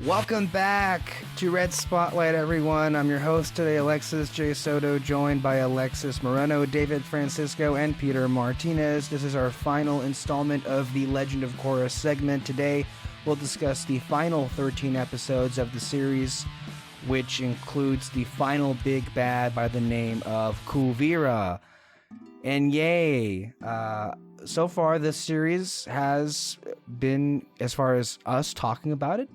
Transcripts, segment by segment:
Welcome back to Red Spotlight, everyone. I'm your host today, Alexis J. Soto, joined by Alexys Moreno, David Francisco, and Peter Martinez. This is our final installment of the Legend of Korra segment. Today, we'll discuss the final 13 episodes of the series, which includes the final big bad by the name of Kubira. And yay! So far, this series has been, as far as us talking about it,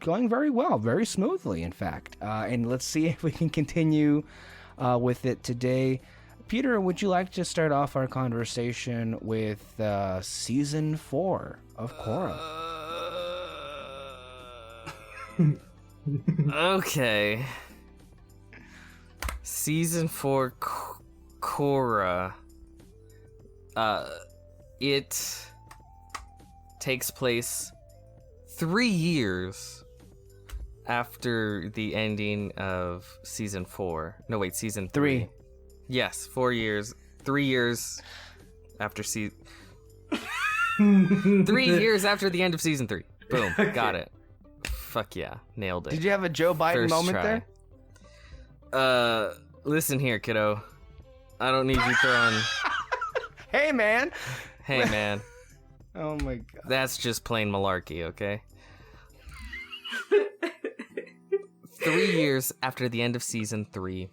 going very well, very smoothly, in fact. And let's see if we can continue with it today. Peter, would you like to start off our conversation with Season 4 of Korra? Okay. Season 4 Korra. It takes place 3 years after the ending of Season 4. No, wait, Season 3. Yes, 4 years. 3 years after 3 years after the end of Season 3. Boom, got it. Fuck yeah, nailed it. Did you have a Joe Biden First moment try. there? Listen here, kiddo. I don't need you throwing... Hey, man! Hey, man. Oh my god. That's just plain malarkey, okay? 3 years after the end of Season 3,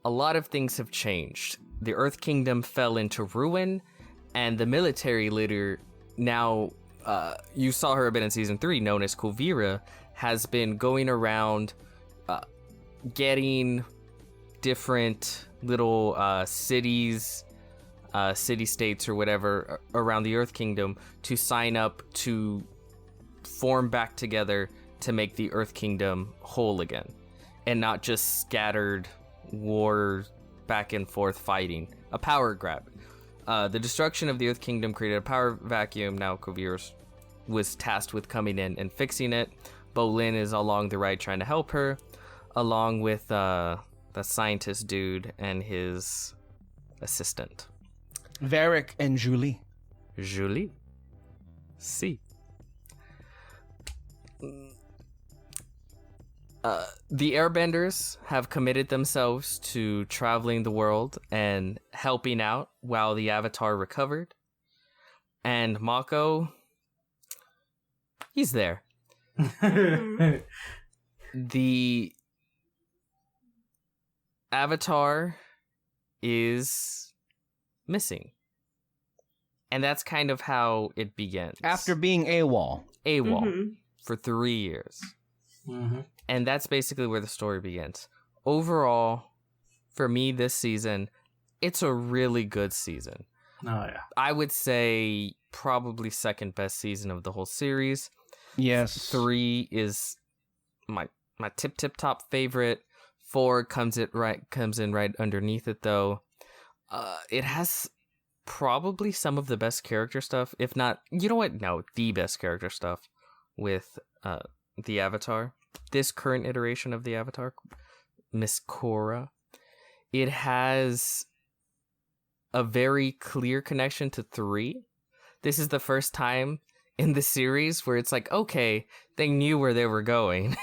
a lot of things have changed. The Earth Kingdom fell into ruin, and the military leader, now, you saw her a bit in Season 3, known as Kubira, has been going around getting different little cities, city-states or whatever around the Earth Kingdom to sign up to form back together to make the Earth Kingdom whole again, and not just scattered war back and forth fighting. A power grab. The destruction of the Earth Kingdom created a power vacuum. Now Kubira was tasked with coming in and fixing it. Bolin is along the right trying to help her, along with the scientist dude and his assistant. Varric and Julie. Julie? Si. The Airbenders have committed themselves to traveling the world and helping out while the Avatar recovered. And Mako, he's there. The Avatar is missing. And that's kind of how it begins. After being AWOL. For 3 years. Mm-hmm. And that's basically where the story begins. Overall, for me this season, it's a really good season. Oh, yeah. I would say probably second best season of the whole series. Yes. 3 is my tip top favorite. 4 comes in right underneath it though. It has probably some of the best character stuff, if not, you know what? No, the best character stuff with the Avatar. This current iteration of the Avatar, Miss Cora, it has a very clear connection to 3. This is the first time in the series where it's like, okay, they knew where they were going.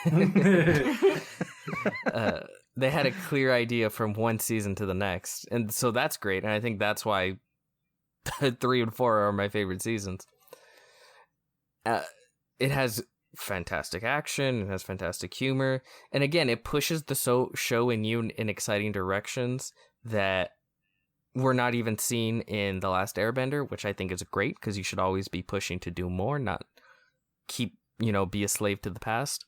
They had a clear idea from one season to the next. And so that's great. And I think that's why 3 and 4 are my favorite seasons. It has fantastic action. It has fantastic humor. And again, it pushes the show in new and exciting directions that were not even seen in The Last Airbender, which I think is great because you should always be pushing to do more, not keep, be a slave to the past.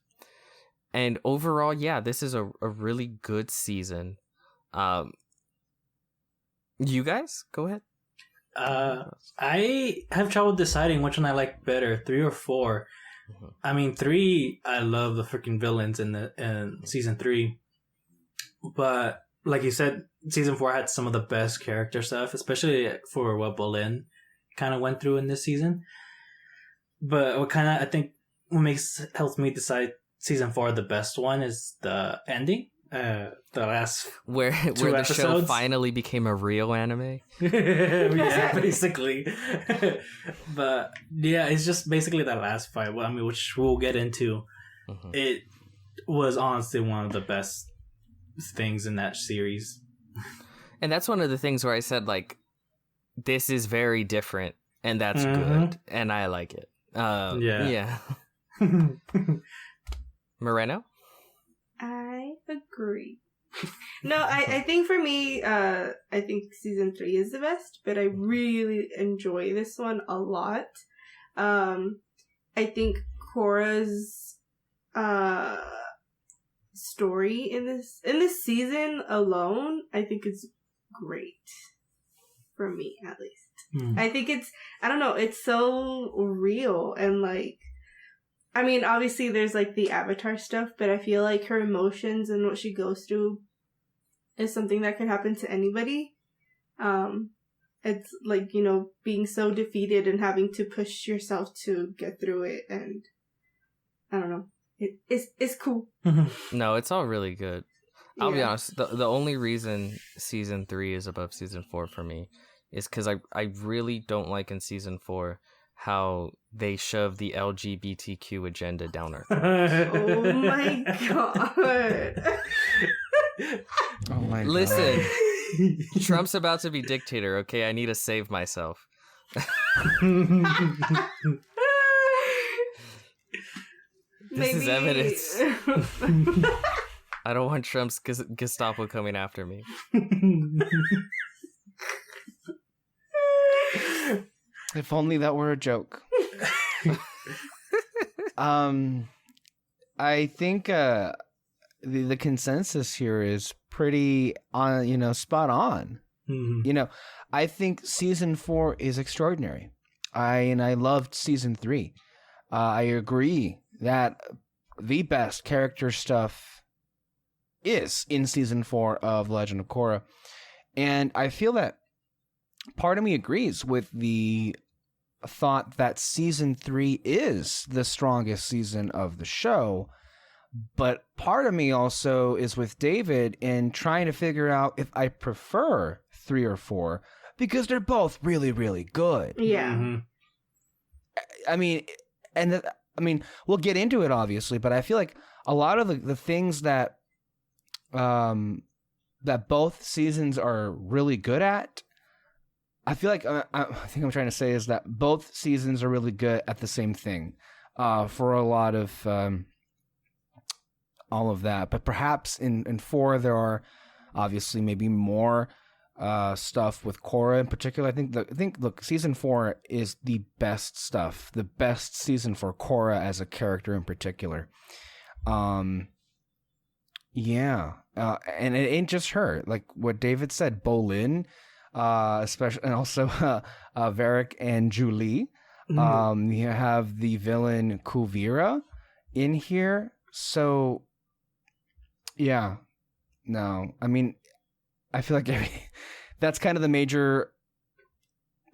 And overall, yeah, this is a really good season. You guys, go ahead. I have trouble deciding which one I like better, 3 or 4. Mm-hmm. I mean, 3, I love the freaking villains in season 3. But like you said, season 4 had some of the best character stuff, especially for what Bolin kind of went through in this season. But what helps me decide season 4 the best one is the ending. The last where the episodes. Show finally became a real anime. Yeah, basically. But yeah, it's just basically that last fight. I mean, which we'll get into it was honestly one of the best things in that series. And that's one of the things where I said, like, this is very different, and that's good, and I like it. Yeah. Moreno? I agree. No, I think for me, I think season 3 is the best, but I really enjoy this one a lot. I think Cora's story in this season alone, I think is great. For me, at least. I think I don't know, it's so real and like, I mean, obviously there's like the Avatar stuff, but I feel like her emotions and what she goes through is something that could happen to anybody. It's like, you know, being so defeated and having to push yourself to get through it, and I don't know. It's cool. No, it's all really good. I'll be honest, the only reason season 3 is above season 4 for me is because I really don't like in season 4 how they shove the LGBTQ agenda down her. Oh my god. Oh my god. Listen, Trump's about to be dictator, okay? I need to save myself. This is evidence. I don't want Trump's Gestapo coming after me. If only that were a joke. I think the consensus here is pretty spot on. You know, I think season 4 is extraordinary. I loved season 3. I agree that the best character stuff is in season 4 of Legend of Korra. And I feel that part of me agrees with the thought that season 3 is the strongest season of the show. But part of me also is with David in trying to figure out if I prefer 3 or 4, because they're both really, really good. Yeah. I mean, we'll get into it obviously, but I feel like a lot of the things that that both seasons are really good at, I feel like I think I'm trying to say is that both seasons are really good at the same thing for a lot of all of that. But perhaps in 4 there are obviously maybe more stuff with Cora in particular. I think look, season 4 is the best stuff, the best season for Cora as a character in particular. And it ain't just her. Like what David said, Bolin, especially, and also Varric and Julie. You have the villain Kubira in here. So, yeah, no, I mean, I feel like that's kind of the major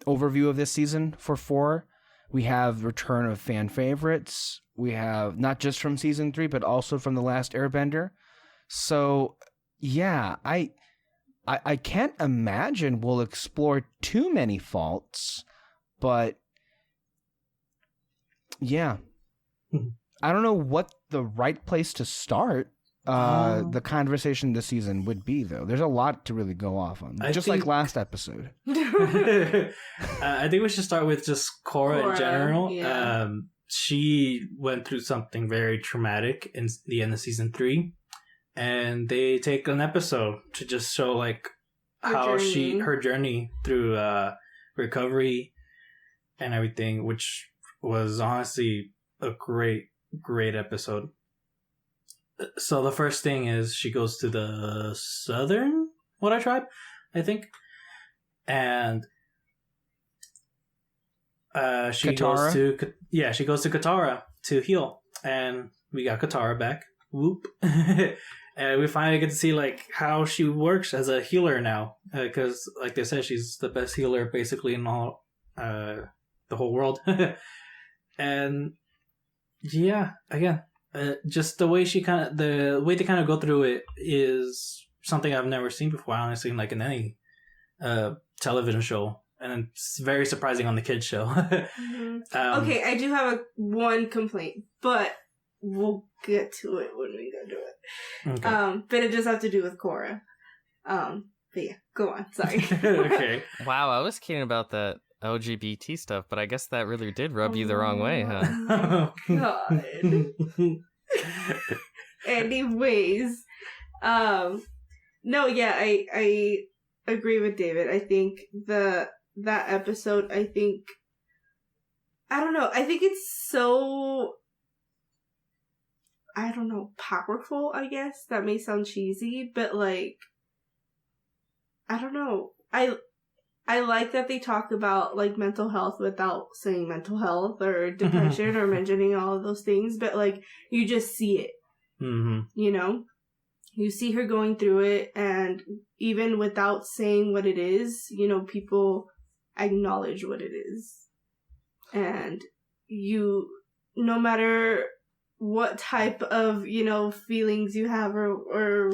overview of this season for 4. We have return of fan favorites. We have not just from season 3, but also from The Last Airbender. So, yeah, I can't imagine we'll explore too many faults, but yeah, I don't know what the right place to start the conversation this season would be, though. There's a lot to really go off on, like last episode. I think we should start with just Cora in general. Yeah. She went through something very traumatic in the end of season 3, and they take an episode to just show like her journey through recovery and everything, which was honestly a great episode. So the first thing is she goes to the Southern Water Tribe, I think, and she goes to Katara to heal, and we got Katara back. Whoop. And we finally get to see like how she works as a healer now, because like they said, she's the best healer basically in all the whole world. And yeah, again, just the way they kind of go through it is something I've never seen before, honestly, like in any television show, and it's very surprising on the kids show. Okay, I do have one complaint, but we'll get to it when we go to it. Okay. But it just has to do with Korra. But yeah, go on. Sorry. Okay. Wow, I was kidding about that LGBT stuff, but I guess that really did rub you the wrong way, huh? Oh God. Anyways, no, yeah, I agree with David. I think that episode, I don't know, I think it's so, I don't know, powerful, I guess. That may sound cheesy, but like, I don't know. I like that they talk about like mental health without saying mental health or depression or mentioning all of those things, but like you just see it. Mm-hmm. You know? You see her going through it, and even without saying what it is, you know, people acknowledge what it is. And you, no matter what type of, you know, feelings you have or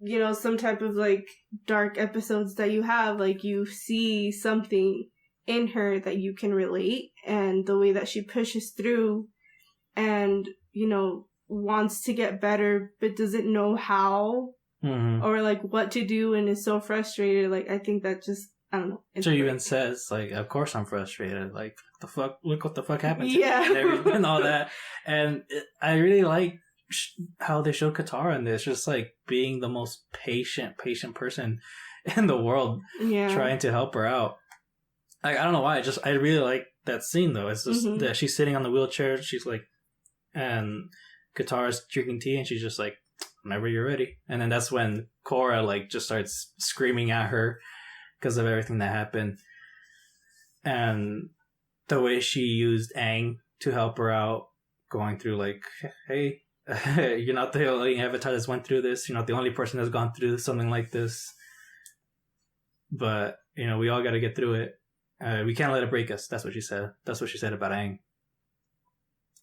you know, some type of like dark episodes that you have, like you see something in her that you can relate, and the way that she pushes through and, you know, wants to get better but doesn't know how or like what to do and is so frustrated. Like, I think that just, I don't know. She even says, like, of course I'm frustrated. Like, the fuck, look what the fuck happened to Yeah. me and everything and all that. And I really like how they showed Katara in this, just like being the most patient person in the world, Yeah. trying to help her out. Like, I don't know why, I really like that scene though. It's just that she's sitting on the wheelchair, she's like, and Katara's drinking tea, and she's just like, whenever you're ready. And then that's when Cora like just starts screaming at her because of everything that happened, and the way she used Aang to help her out, going through like, hey, you're not the only avatar that's went through this. You're not the only person that's gone through something like this. But, you know, we all got to get through it. We can't let it break us. That's what she said. That's what she said about Aang.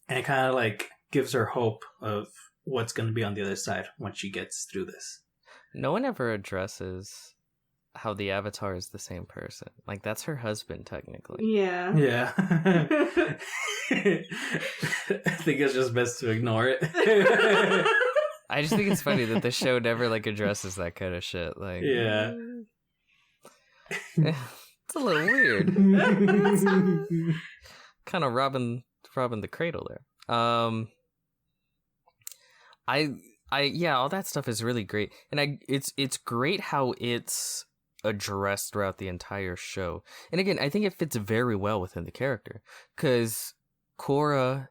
And it kind of like gives her hope of what's going to be on the other side when she gets through this. No one ever addresses how the Avatar is the same person. Like, that's her husband, technically. Yeah. Yeah. I think it's just best to ignore it. I just think it's funny that the show never, like, addresses that kind of shit. Like, Yeah. it's a little weird. Kind of robbing the cradle there. Yeah, all that stuff is really great, and it's great how it's addressed throughout the entire show. And again, I think it fits very well within the character, because Korra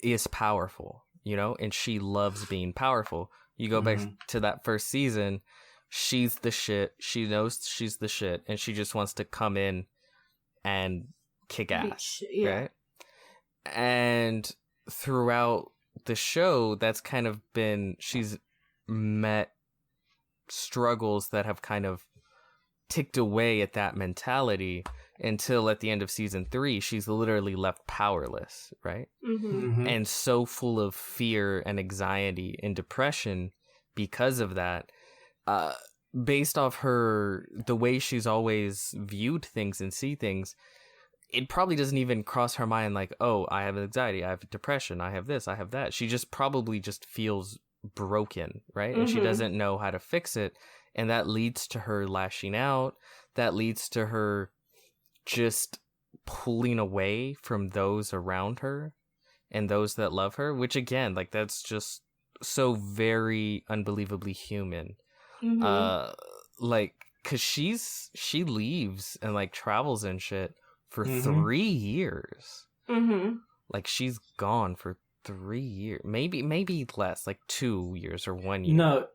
is powerful, you know, and she loves being powerful. You go back to that first season, she's the shit. She knows she's the shit, and she just wants to come in and kick ass, right? And throughout the show, that's kind of been, she's met struggles that have kind of ticked away at that mentality until at the end of season 3, she's literally left powerless, right? And so full of fear and anxiety and depression because of that, based off the way she's always viewed things and see things. It probably doesn't even cross her mind like, oh, I have anxiety, I have depression, I have this, I have that. She just probably just feels broken, right? And she doesn't know how to fix it. And that leads to her lashing out. That leads to her just pulling away from those around her and those that love her, which again, like, that's just so very unbelievably human. Like, because she leaves and like travels and shit for 3 years. Like, she's gone for 3 years, maybe less, like 2 years or 1 year. No,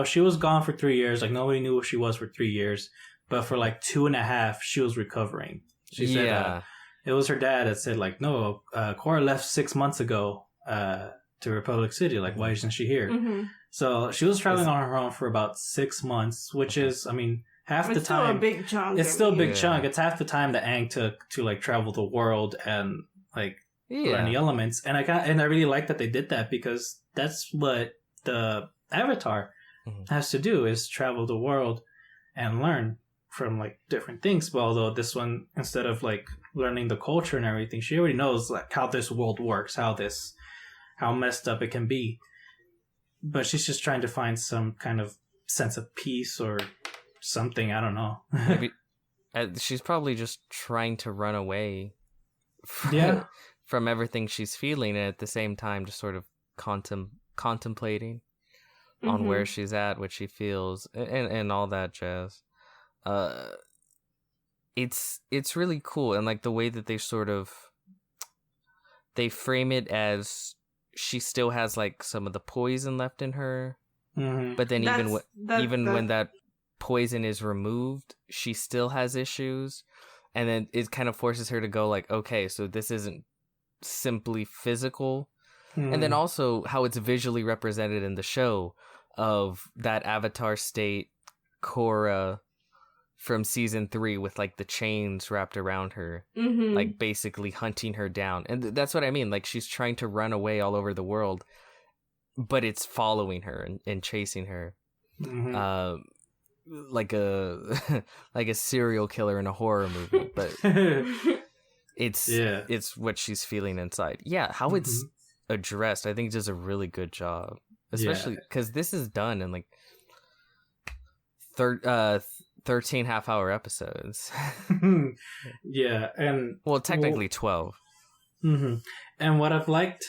she was gone for 3 years. Like, nobody knew who she was for 3 years, but for like 2.5, she was recovering. She said, it was her dad that said, like, no, Cora left 6 months ago to Republic City. Like, why isn't she here? So she was traveling on her own for about 6 months, which is, I mean, half the time. It's still a big chunk. It's still a big chunk. It's half the time that Aang took to like travel the world and like learn the elements. And I really like that they did that, because that's what the Avatar has to do, is travel the world and learn from like different things. But although this one, instead of like learning the culture and everything. She already knows like how this world works, how messed up it can be. But she's just trying to find some kind of sense of peace or something. I don't know. Maybe she's probably just trying to run away from everything she's feeling, and at the same time just sort of contemplating on where she's at, what she feels, and all that jazz. It's really cool, and like the way that they frame it as she still has like some of the poison left in her, but then when that poison is removed, she still has issues, and then it kind of forces her to go like, okay, so this isn't simply physical. And then also how it's visually represented in the show of that avatar state Cora from season 3 with like the chains wrapped around her, like basically hunting her down. And that's what I mean. Like she's trying to run away all over the world, but it's following her and chasing her. Like a like a serial killer in a horror movie, but it's what she's feeling inside. Yeah, how it's addressed, I think it does a really good job, especially because this is done in like 13 half-hour episodes. And technically 12. And what I've liked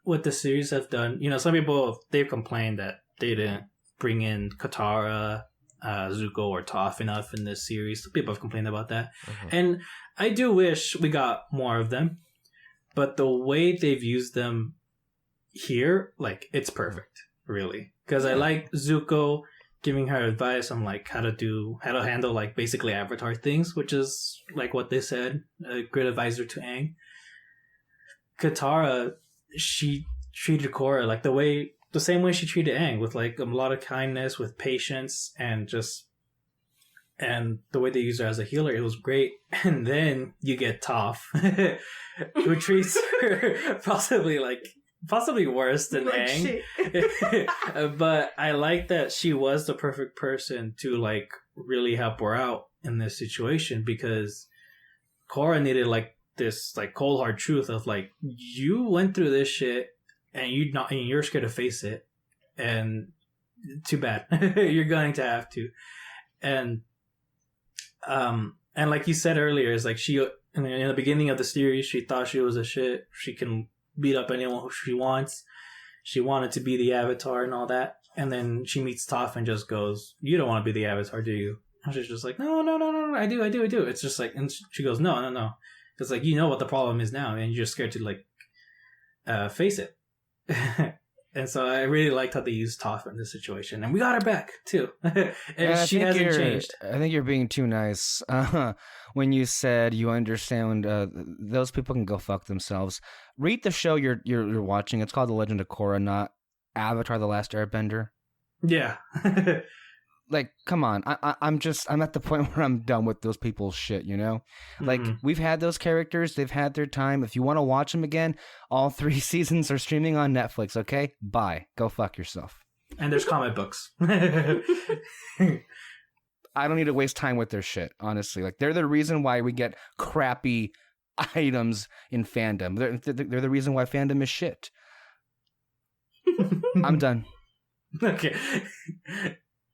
what the series have done, some people, they've complained that they didn't bring in Katara, Zuko, or Toph enough in this series. People have complained about that. And I do wish we got more of them, but the way they've used them here, like, it's perfect, really. Because I like Zuko giving her advice on like how to handle like basically Avatar things, which is like what they said, a good advisor to Aang. Katara, she treated Korra like the same way she treated Aang, with like a lot of kindness, with patience, and the way they use her as a healer, it was great. And then you get Toph, who treats her possibly worse than Aang. But I like that she was the perfect person to like really help her out in this situation, because Korra needed like this like cold hard truth of like, you went through this shit and you're scared to face it, and too bad. You're going to have to. And like you said earlier, is like she in the beginning of the series, she thought she was a shit. She can beat up anyone who she wants. She wanted to be the Avatar and all that. And then she meets Toph and just goes, "You don't want to be the Avatar, do you?" And she's just like, No, I do. It's just like, and she goes, No. It's like, you know what the problem is now, and you're just scared to like face it. And so I really liked how they used Toph in this situation, and we got her back too. And she hasn't changed. I think you're being too nice when you said you understand those people can go fuck themselves. Read the show you're watching. It's called The Legend of Korra, not Avatar: The Last Airbender. Yeah. Like, come on. I'm at the point where I'm done with those people's shit, you know? Like, we've had those characters. They've had their time. If you want to watch them again, all 3 seasons are streaming on Netflix, okay? Bye. Go fuck yourself. And there's comic books. I don't need to waste time with their shit, honestly. Like, they're the reason why we get crappy items in fandom. They're the reason why fandom is shit. I'm done. Okay.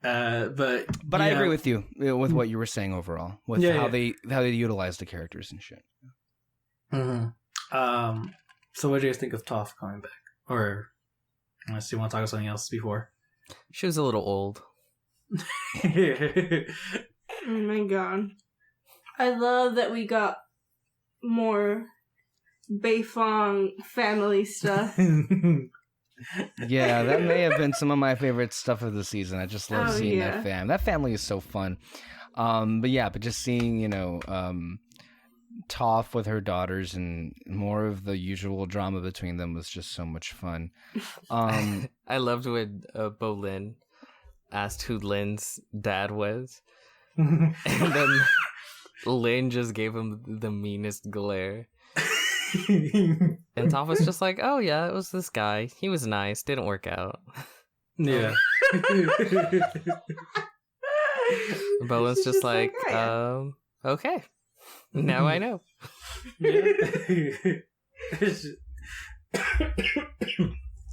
But I agree with you with what you were saying overall, with how they utilize the characters and shit. So what do you guys think of Toph coming back? Or unless you want to talk about something else before? She was a little old. Oh my god. I love that we got more Beifong family stuff. Yeah, that may have been some of my favorite stuff of the season. I just love seeing that fam. That family is so fun. But just seeing, Toph with her daughters and more of the usual drama between them was just so much fun. I loved when Bolin asked who Lin's dad was. And then Lin just gave him the meanest glare. And Toph was just like, "Oh yeah, it was this guy. He was nice. Didn't work out." Yeah. Bowen's just like, okay. Now I know.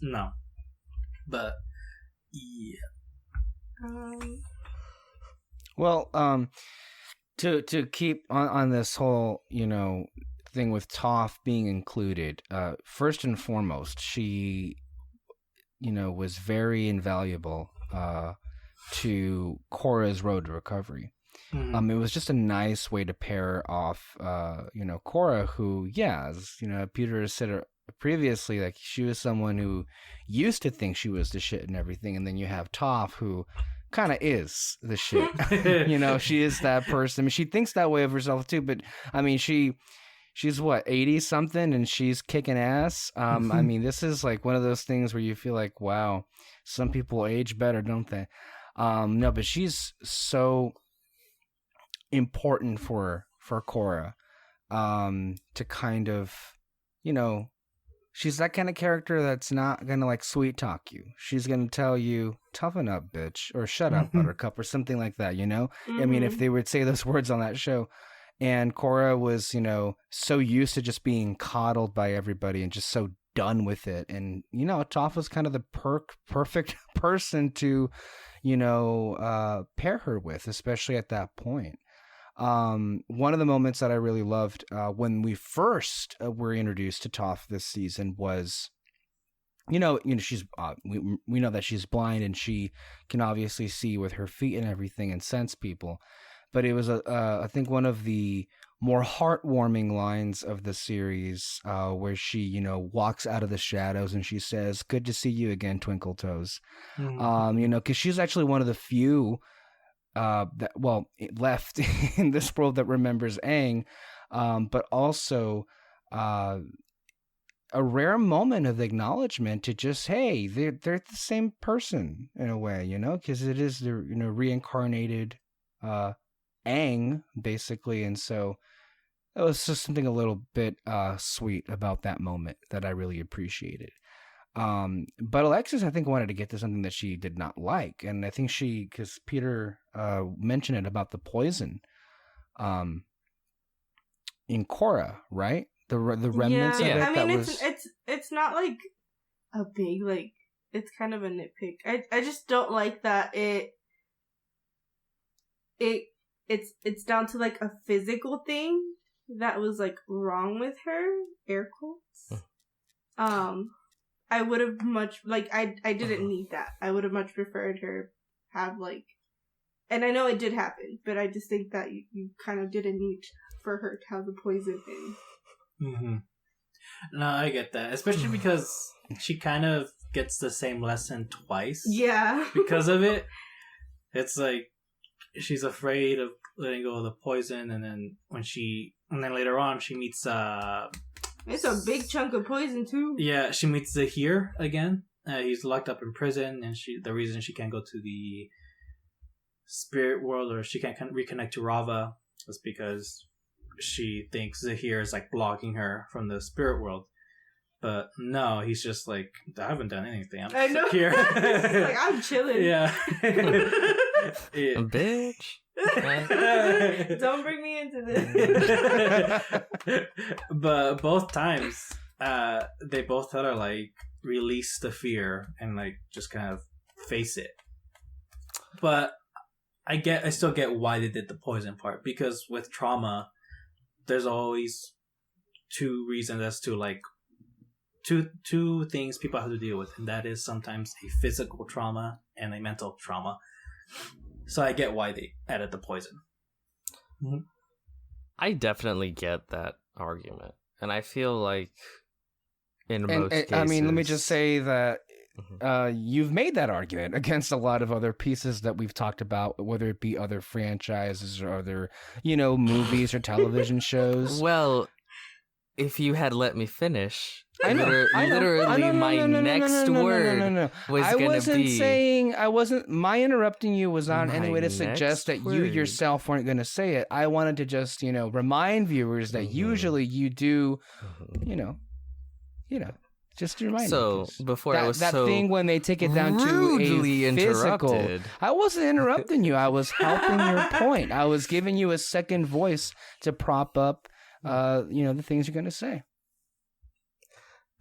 No. But, yeah. Well, to keep on this whole, thing with Toph being included, first and foremost, she, was very invaluable to Korra's road to recovery. Mm-hmm. It was just a nice way to pair off, Korra, who, as Peter has said previously, like she was someone who used to think she was the shit and everything, and then you have Toph, who kind of is the shit. She is that person. I mean, she thinks that way of herself too, but I mean, she's what, 80 something, and she's kicking ass. I mean, this is like one of those things where you feel like, wow, some people age better, don't they? No, but she's so important for Korra, to kind of, she's that kind of character that's not gonna like sweet talk you. She's gonna tell you, toughen up, bitch, or shut up, buttercup, or something like that, I mean, if they would say those words on that show. And Korra was, so used to just being coddled by everybody and just so done with it. And, Toph was kind of the perfect person to, pair her with, especially at that point. One of the moments that I really loved when we first were introduced to Toph this season was, she's we know that she's blind and she can obviously see with her feet and everything and sense people. But it was I think one of the more heartwarming lines of the series where she walks out of the shadows and she says, "Good to see you again, Twinkle Toes." Because she's actually one of the few left in this world that remembers Aang, but also a rare moment of acknowledgement to just, hey, they're the same person in a way, because it is the reincarnated Aang, basically. And so it was just something a little bit sweet about that moment that I really appreciated. But Alexis, I think, wanted to get to something that she did not like. And I think because Peter mentioned it about the poison in Korra, right? The remnants of it. I mean, that it's not like a big, like, it's kind of a nitpick. I just don't like that it's down to like a physical thing that was like wrong with her, air quotes. I would have much, like, I didn't need that. I would have much preferred her have, like, and I know it did happen, but I just think that you kind of didn't need for her to have the poison thing. Mm-hmm. No, I get that. Especially because she kind of gets the same lesson twice. Yeah. Because of it. It's like, she's afraid of letting go of the poison, and then later on she meets it's a big chunk of poison too. Yeah, she meets Zahir again. He's locked up in prison, and the reason she can't go to the spirit world, or she can't reconnect to Rava, is because she thinks Zahir is like blocking her from the spirit world. But no, he's just like, I haven't done anything. I know. Here. Like, I'm chilling. Yeah. Yeah. Bitch. Don't bring me into this. But both times, they both had to like release the fear and like just kind of face it. But I still get why they did the poison part, because with trauma, there's always two reasons as to like two things people have to deal with, and that is sometimes a physical trauma and a mental trauma. So I get why they added the poison. Mm-hmm. I definitely get that argument, and I feel like in most cases, I mean, let me just say that you've made that argument against a lot of other pieces that we've talked about, whether it be other franchises or other, movies or television shows. Well, if you had let me finish, I know. Literally, my next word was going to be... My interrupting you was not any way to suggest that you yourself weren't going to say it. I wanted to just, remind viewers that usually you do, Just to remind you. So before I was that so thing when they take it down to rudely a physical. interrupted. I wasn't interrupting you. I was helping your point. I was giving you a second voice to prop up, the things you're going to say.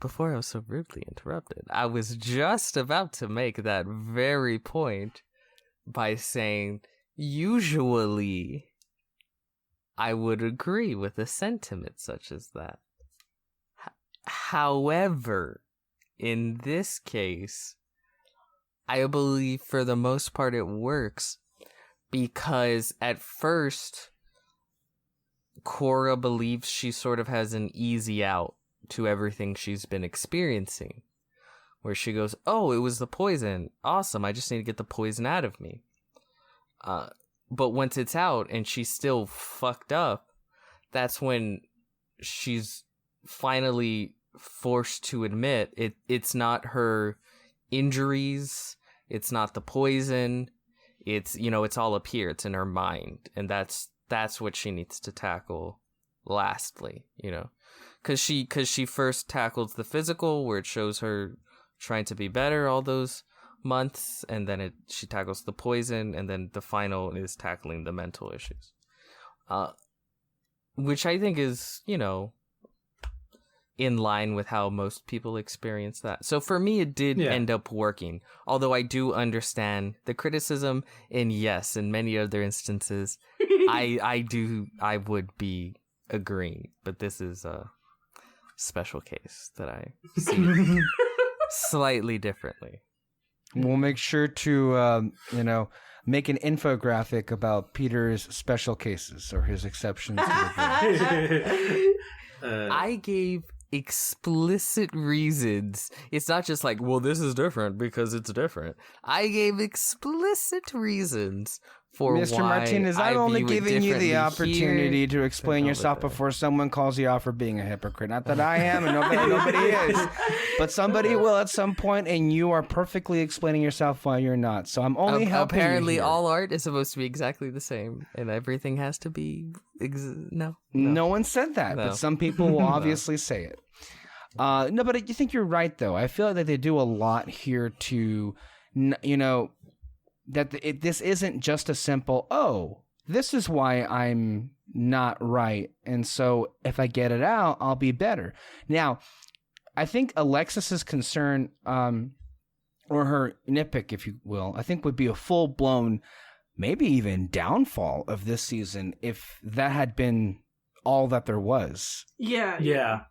Before I was so rudely interrupted, I was just about to make that very point by saying, usually, I would agree with a sentiment such as that. However, in this case, I believe for the most part it works because at first, Cora believes she sort of has an easy out to everything she's been experiencing. Where she goes, oh, it was the poison. Awesome, I just need to get the poison out of me. But once it's out and she's still fucked up, that's when she's finally forced to admit it's not her injuries, it's not the poison, it's all up here, it's in her mind, and that's what she needs to tackle lastly, because she first tackles the physical, where it shows her trying to be better all those months, and then she tackles the poison, and then the final is tackling the mental issues, which I think is in line with how most people experience that. So for me, it did end up working, although I do understand the criticism, and yes, in many other instances I would be agreeing, but this is a special case that I see slightly differently. We'll make sure to, make an infographic about Peter's special cases or his exceptions to the rule. I gave explicit reasons. It's not just like, well, this is different because it's different. I gave explicit reasons for Mr. why Martinez, I'm I only view it giving you the differently opportunity here. to explain yourself before someone calls you out for being a hypocrite. Not that I am, and nobody is. But somebody will at some point, and you are perfectly explaining yourself while you're not. So I'm only helping Apparently, you here. all art is supposed to be exactly the same, and everything has to be... No one said that, No. but some people will obviously say it. No, but I think you're right, though. I feel like that they do a lot here to, that this isn't just a simple, oh, this is why I'm not right, and so if I get it out, I'll be better. Now, I think Alexis's concern, or her nitpick, if you will, I think would be a full-blown, maybe even downfall of this season if that had been all that there was. Yeah.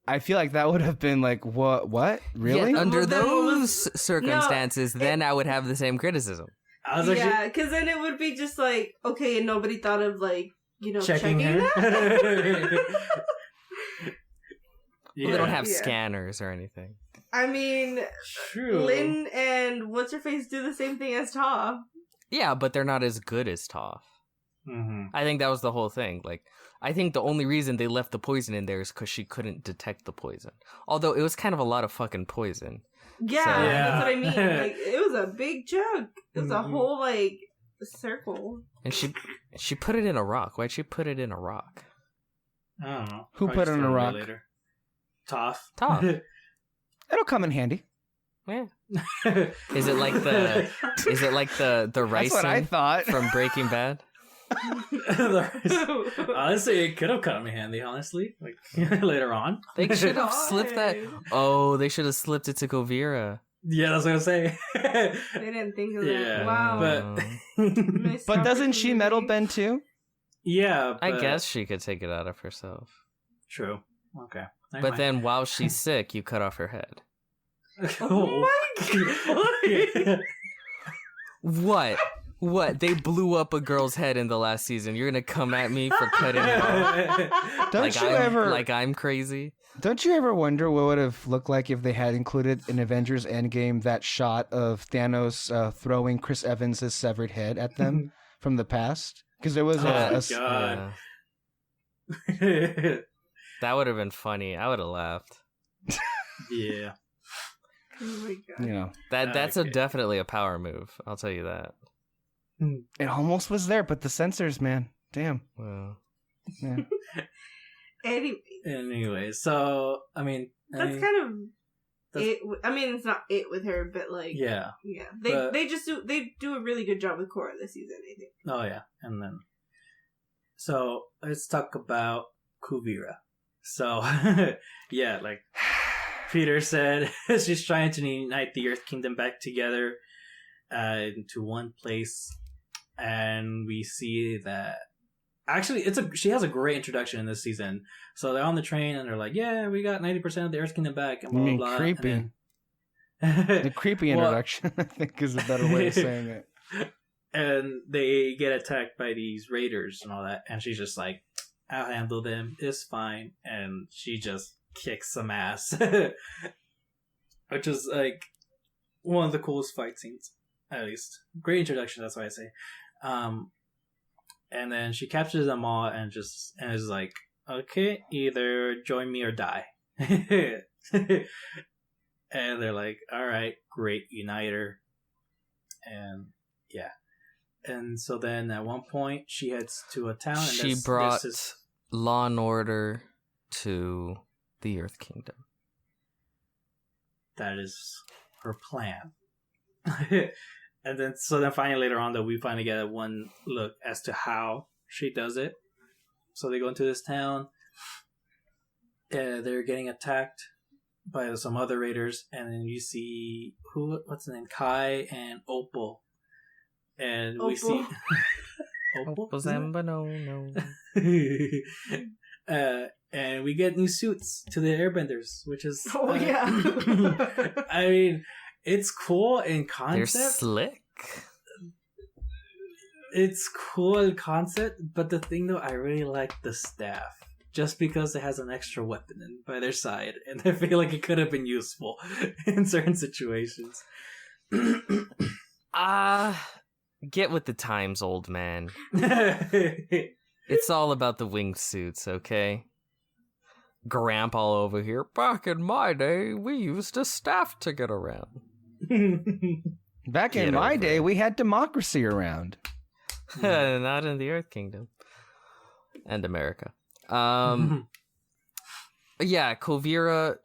I feel like that would have been like, what? Really? Yeah, under Well, then what those circumstances, then I would have the same criticism. I was Yeah, because then it would be just like, okay, and nobody thought of checking her. that? Well, they don't have scanners or anything. I mean, True. Lynn and what's-her-face do the same thing as Toph. Yeah, but they're not as good as Toph. Mm-hmm. I think that was the whole thing. Like, I think the only reason they left the poison in there is because she couldn't detect the poison. Although it was kind of a lot of fucking poison. Yeah, So- that's what I mean. Like, it was a big chunk. It was a whole, circle. And she put it in a rock. Why'd she put it in a rock? I don't know. Who Probably put it in a just rock? later. Toph. Toph. It'll come in handy. Yeah. Is it like the rice That's what I thought. from Breaking Bad? Honestly, it could have come in handy, honestly. Later on. They should have slipped that. Oh, they should have slipped it to Kubira. Yeah, that's what I'm saying. They didn't think of Yeah, that. Wow. Missed But doesn't she metal opportunity. bend too? Yeah, I guess she could take it out of herself. True. Okay. But then while she's sick, you cut off her head. Oh my god! What? They blew up a girl's head in the last season. You're gonna come at me for cutting it off? Don't I'm crazy? Don't you ever wonder what would have looked like if they had included in Avengers Endgame that shot of Thanos throwing Chris Evans' severed head at them from the past? Because there was God. Yeah. That would have been funny. I would have laughed. Yeah. Oh my god! That's definitely a power move. I'll tell you that. It almost was there, but the sensors, man, damn. Well, Yeah. Anyway, Anyway, so I mean, That's kind of it. I mean, it's not it with her, but like, yeah. They do a really good job with Korra this season, I think. Oh yeah, and then so let's talk about Kubira. So yeah, like Peter said, she's trying to unite the Earth Kingdom back together into one place, and we see that actually she has a great introduction in this season. So they're on the train and they're like, "Yeah, we got 90% of the Earth Kingdom back," and blah blah blah. Creepy. The creepy introduction, I think, is a better way of saying it. And they get attacked by these raiders and all that, and she's just like, "I'll handle them. It's fine." And she just kicks some ass, which is like one of the coolest fight scenes, at least. Great introduction, that's why I say. And then she captures them all and is like, "Okay, either join me or die." And they're like, "All right, great, uniter." And yeah. And so then at one point she heads to a town. And she brought law and order to the Earth Kingdom. That is her plan. And then finally later on, though, we finally get one look as to how she does it. So they go into this town. They're getting attacked by some other raiders, and then you see what's the name? Kai and Opal. And we see Opal Zambano, and we get new suits to the airbenders, which is yeah. I mean, it's cool in concept. They're slick. It's cool in concept, but the thing though, I really like the staff. Just because it has an extra weapon by their side, and I feel like it could have been useful in certain situations. Get with the times, old man. It's all about the wingsuits, okay? Grandpa over here. Back in my day, we used a staff to get around. Back in my day, we had democracy around. Not in the Earth Kingdom. And America. Yeah, Kubira,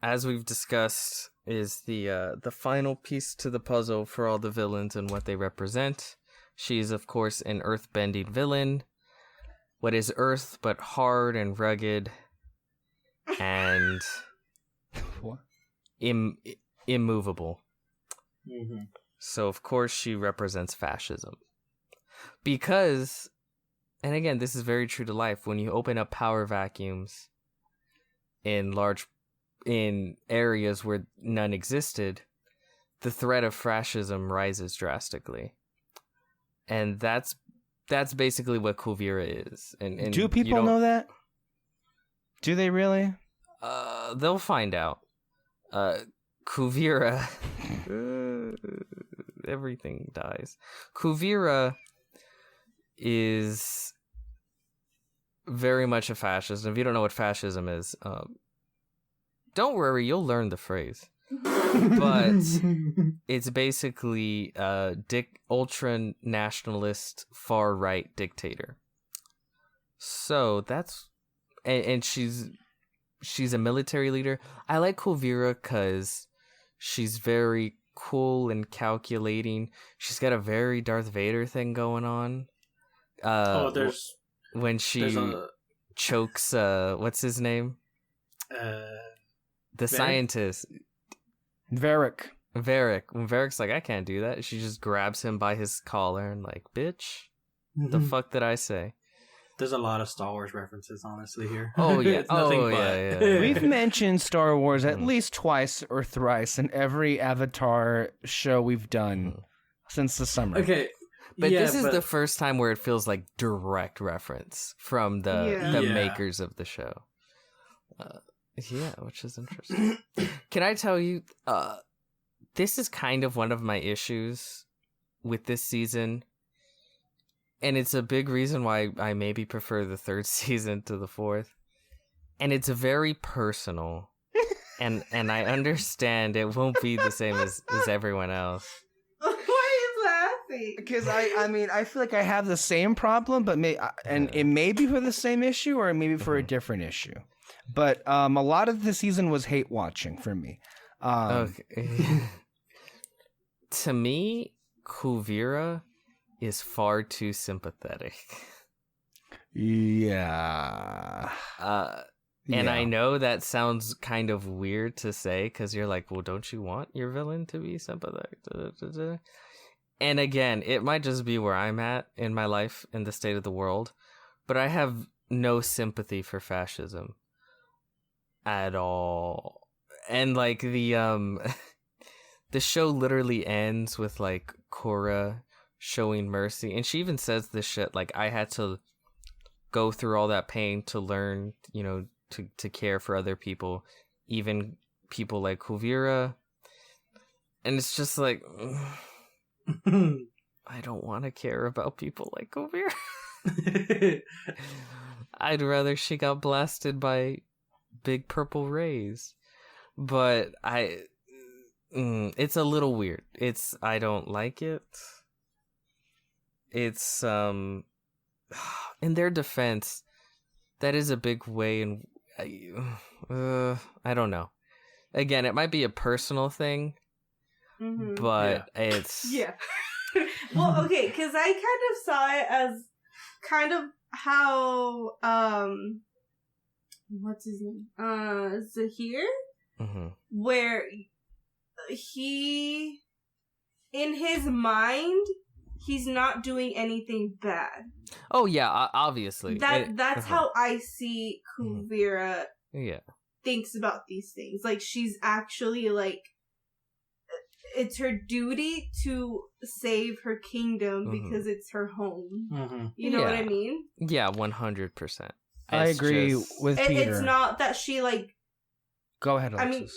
as we've discussed, is the final piece to the puzzle for all the villains and what they represent. She's, of course, an earth-bending villain. What is Earth but hard and rugged and immovable. Mm-hmm. So, of course, she represents fascism. Because, and again, this is very true to life, when you open up power vacuums in areas where none existed, the threat of fascism rises drastically. And that's basically what Kubira is. And do people know that? Do they really? They'll find out. Kubira, everything dies. Kubira is very much a fascist. And if you don't know what fascism is, don't worry, you'll learn the phrase. But it's basically a ultra-nationalist, far-right dictator. So that's... And she's a military leader. I like Kubira because she's very cool and calculating. She's got a very Darth Vader thing going on. When she chokes, what's his name? The scientist. Varric. When Varric's like, I can't do that, she just grabs him by his collar and like, bitch, the fuck did I say? There's a lot of Star Wars references, honestly, here. Oh, yeah. Yeah. We've mentioned Star Wars at least twice or thrice in every Avatar show we've done since the summer. Okay. But this is the first time where it feels like direct reference from the makers of the show. Which is interesting. Can I tell you, this is kind of one of my issues with this season. And it's a big reason why I maybe prefer the third season to the fourth. And it's very personal. and I understand it won't be the same as everyone else. Why are you laughing? Because I feel like I have the same problem, but it may be for the same issue or maybe for a different issue. But a lot of the season was hate watching for me. Okay. To me, Kubira is far too sympathetic. Yeah. And I know that sounds kind of weird to say because you're like, well, don't you want your villain to be sympathetic? And again, it might just be where I'm at in my life, in the state of the world, but I have no sympathy for fascism at all. And like the show literally ends with like Cora showing mercy, and she even says this shit like, I had to go through all that pain to learn, you know, to care for other people, even people like Kubira. And it's just like, I don't want to care about people like Kubira. I'd rather she got blasted by big purple rays. But it's a little weird. I don't like it. It's in their defense, that is a big way, and I don't know. Again, it might be a personal thing, but it's yeah. Well, okay, because I kind of saw it as kind of how what's his name? Zahir, where he, in his mind, he's not doing anything bad. Oh yeah, obviously. That's how I see Kubira. Yeah. Thinks about these things. Like, she's actually like, it's her duty to save her kingdom because it's her home. You know what I mean? Yeah, 100%. I agree with Peter. It's not that she like. Go ahead, Alexis. I mean,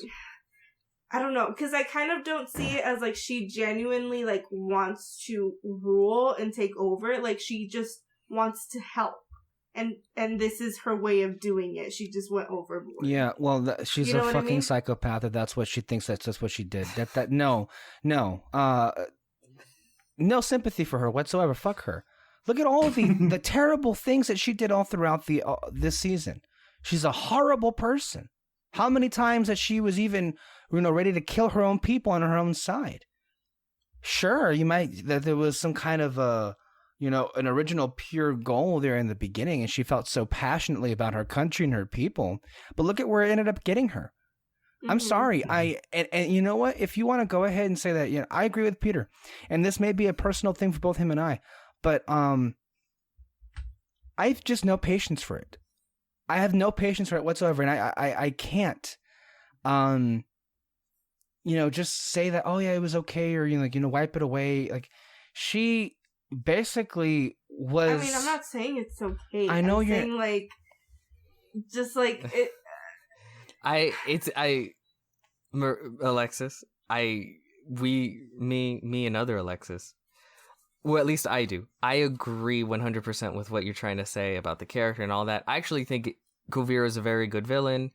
I don't know, because I kind of don't see it as like she genuinely like wants to rule and take over. Like, she just wants to help, and this is her way of doing it. She just went overboard. Yeah, well, she's a fucking psychopath. If that's what she thinks, that's just what she did. No sympathy for her whatsoever. Fuck her. Look at all of the terrible things that she did all throughout this season. She's a horrible person. How many times that she was even, ready to kill her own people on her own side? Sure, that there was some kind of an original pure goal there in the beginning, and she felt so passionately about her country and her people. But look at where it ended up getting her. I'm sorry. And you know what? If you want to go ahead and say that, I agree with Peter, and this may be a personal thing for both him and I, but I've just no patience for it. I have no patience for it whatsoever, and I can't, just say that, oh yeah, it was okay, or wipe it away. Like, she basically was. I mean, I'm not saying it's okay. I know you're saying, like, just like it. Alexis, me and other Alexis. Well, at least I do. I agree 100% with what you're trying to say about the character and all that. I actually think Kubira is a very good villain.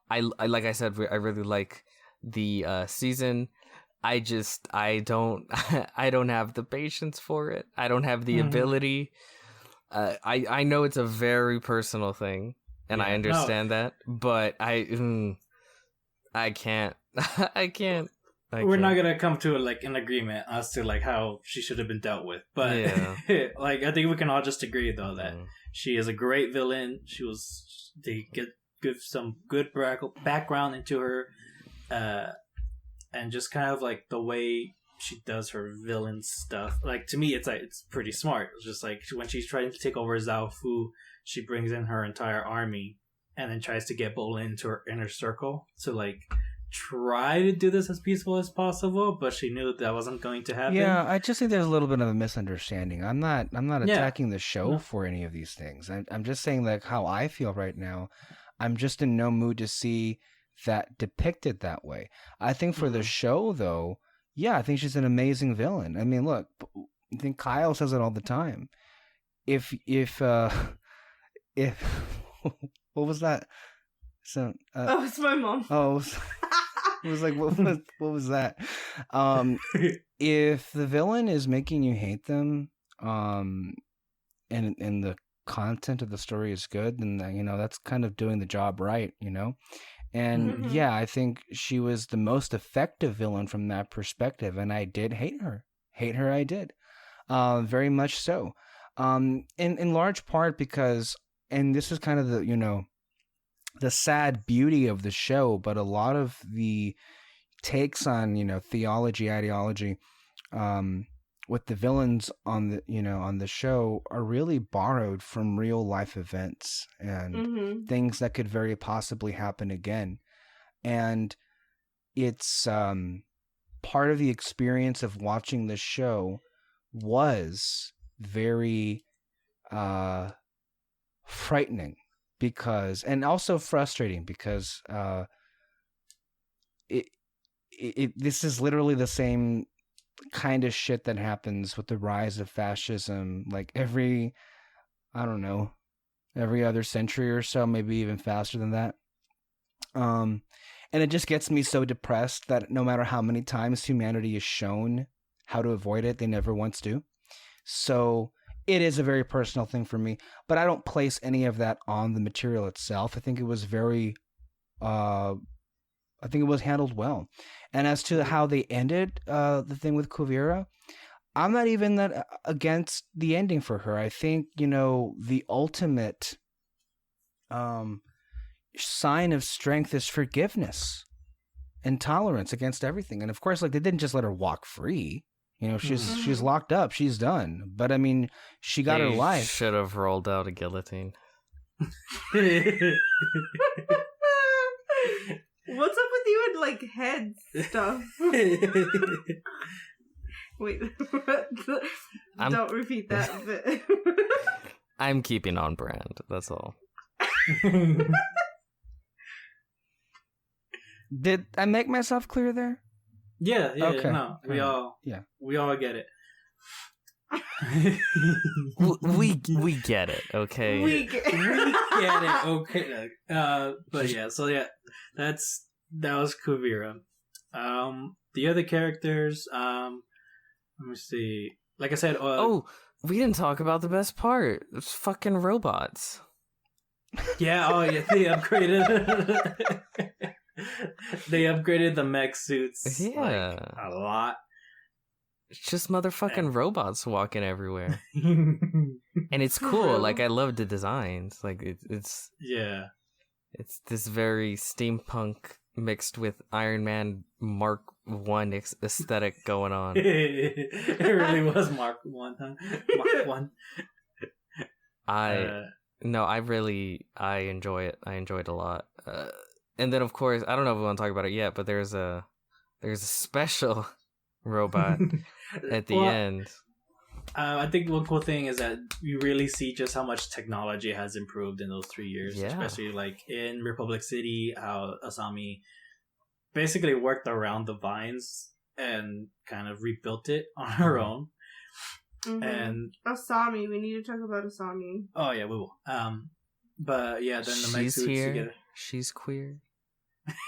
I like I said, I really like the season. I don't have the patience for it. I don't have the ability. I know it's a very personal thing, and I understand that, but I can't. I can't. We're not gonna come to an agreement as to how she should have been dealt with, but I think we can all just agree though that she is a great villain. They give some good background into her, and just kind of the way she does her villain stuff. To me, it's pretty smart. It's just when she's trying to take over Zaofu, she brings in her entire army and then tries to get Bolin into her inner circle to try to do this as peaceful as possible, but she knew that wasn't going to happen. Yeah, I just think there's a little bit of a misunderstanding. I'm not attacking the show for any of these things. I'm just saying how I feel right now. I'm just in no mood to see that depicted that way. I think for the show though, I think she's an amazing villain. I mean, look, I think Kyle says it all the time. If what was that? So it's my mom. It was what was that? If the villain is making you hate them, and the content of the story is good, then that's kind of doing the job right, And Mhm. yeah, I think she was the most effective villain from that perspective, and I did hate her. Hate her, I did. Very much so. In large part because, and this is kind of the sad beauty of the show, but a lot of the takes on theology, ideology, with the villains on the show are really borrowed from real life events and Mhm. things that could very possibly happen again. And it's part of the experience of watching the show was very frightening because, and also frustrating because this is literally the same kind of shit that happens with the rise of fascism, like every other century or so, maybe even faster than that. And it just gets me so depressed that no matter how many times humanity is shown how to avoid it, they never once do. So it is a very personal thing for me, but I don't place any of that on the material itself. I think it was handled well. And as to how they ended the thing with Kubira, I'm not even that against the ending for her. I think, the ultimate sign of strength is forgiveness and tolerance against everything. And of course, like, they didn't just let her walk free. She's locked up. She's done. But I mean, she got her life. Should have rolled out a guillotine. What's up with you and like head stuff? Wait, don't repeat that bit. I'm keeping on brand. That's all. Did I make myself clear there? Yeah. Okay. No, we all get it. we get it, okay? We get it, okay. But yeah, so yeah, that was Kubira. The other characters, let me see. Like I said, we didn't talk about the best part. It's fucking robots. Yeah. Oh yeah, they upgraded. They upgraded the mech suits. Yeah, like, a lot. It's just motherfucking robots walking everywhere. And it's cool. Like, I love the designs. Like, it's it's this very steampunk mixed with Iron Man Mark 1 aesthetic going on. It really was Mark 1, huh? Mark 1. I enjoy it. I enjoy it a lot. And then, of course, I don't know if we want to talk about it yet, but there's a special robot at the end. I think one cool thing is that you really see just how much technology has improved in those 3 years. Yeah. Especially like in Republic City, how Asami basically worked around the vines and kind of rebuilt it on her own. Mm-hmm. And Asami, we need to talk about Asami. Oh yeah, we will. But yeah, then the mech suits here. together. She's queer.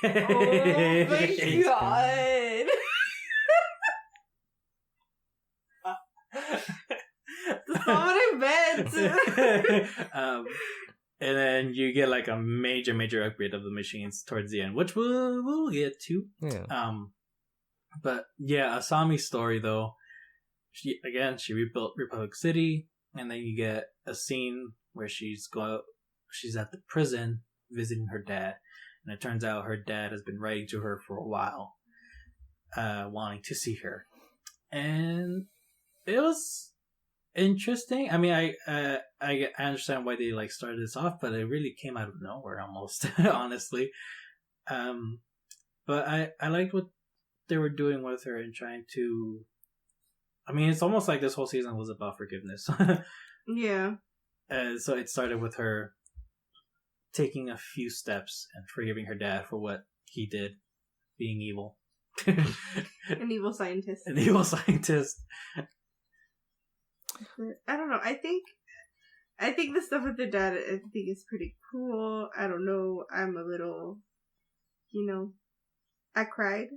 Oh my god. That's not what I meant. And then you get like a major upgrade of the machines towards the end, which we'll get to. Yeah. But yeah, Asami's story though, she rebuilt Republic City, and then you get a scene where she's at the prison visiting her dad, and it turns out her dad has been writing to her for a while, wanting to see her, and it was interesting. I mean, I understand why they like started this off, but it really came out of nowhere almost, honestly. But I liked what they were doing with her and trying to. I mean, it's almost like this whole season was about forgiveness. Yeah. So it started with her taking a few steps and forgiving her dad for what he did, being evil. An evil scientist. An evil scientist. I don't know. I think the stuff with the dad, I think is pretty cool. I don't know. I'm a little, I cried.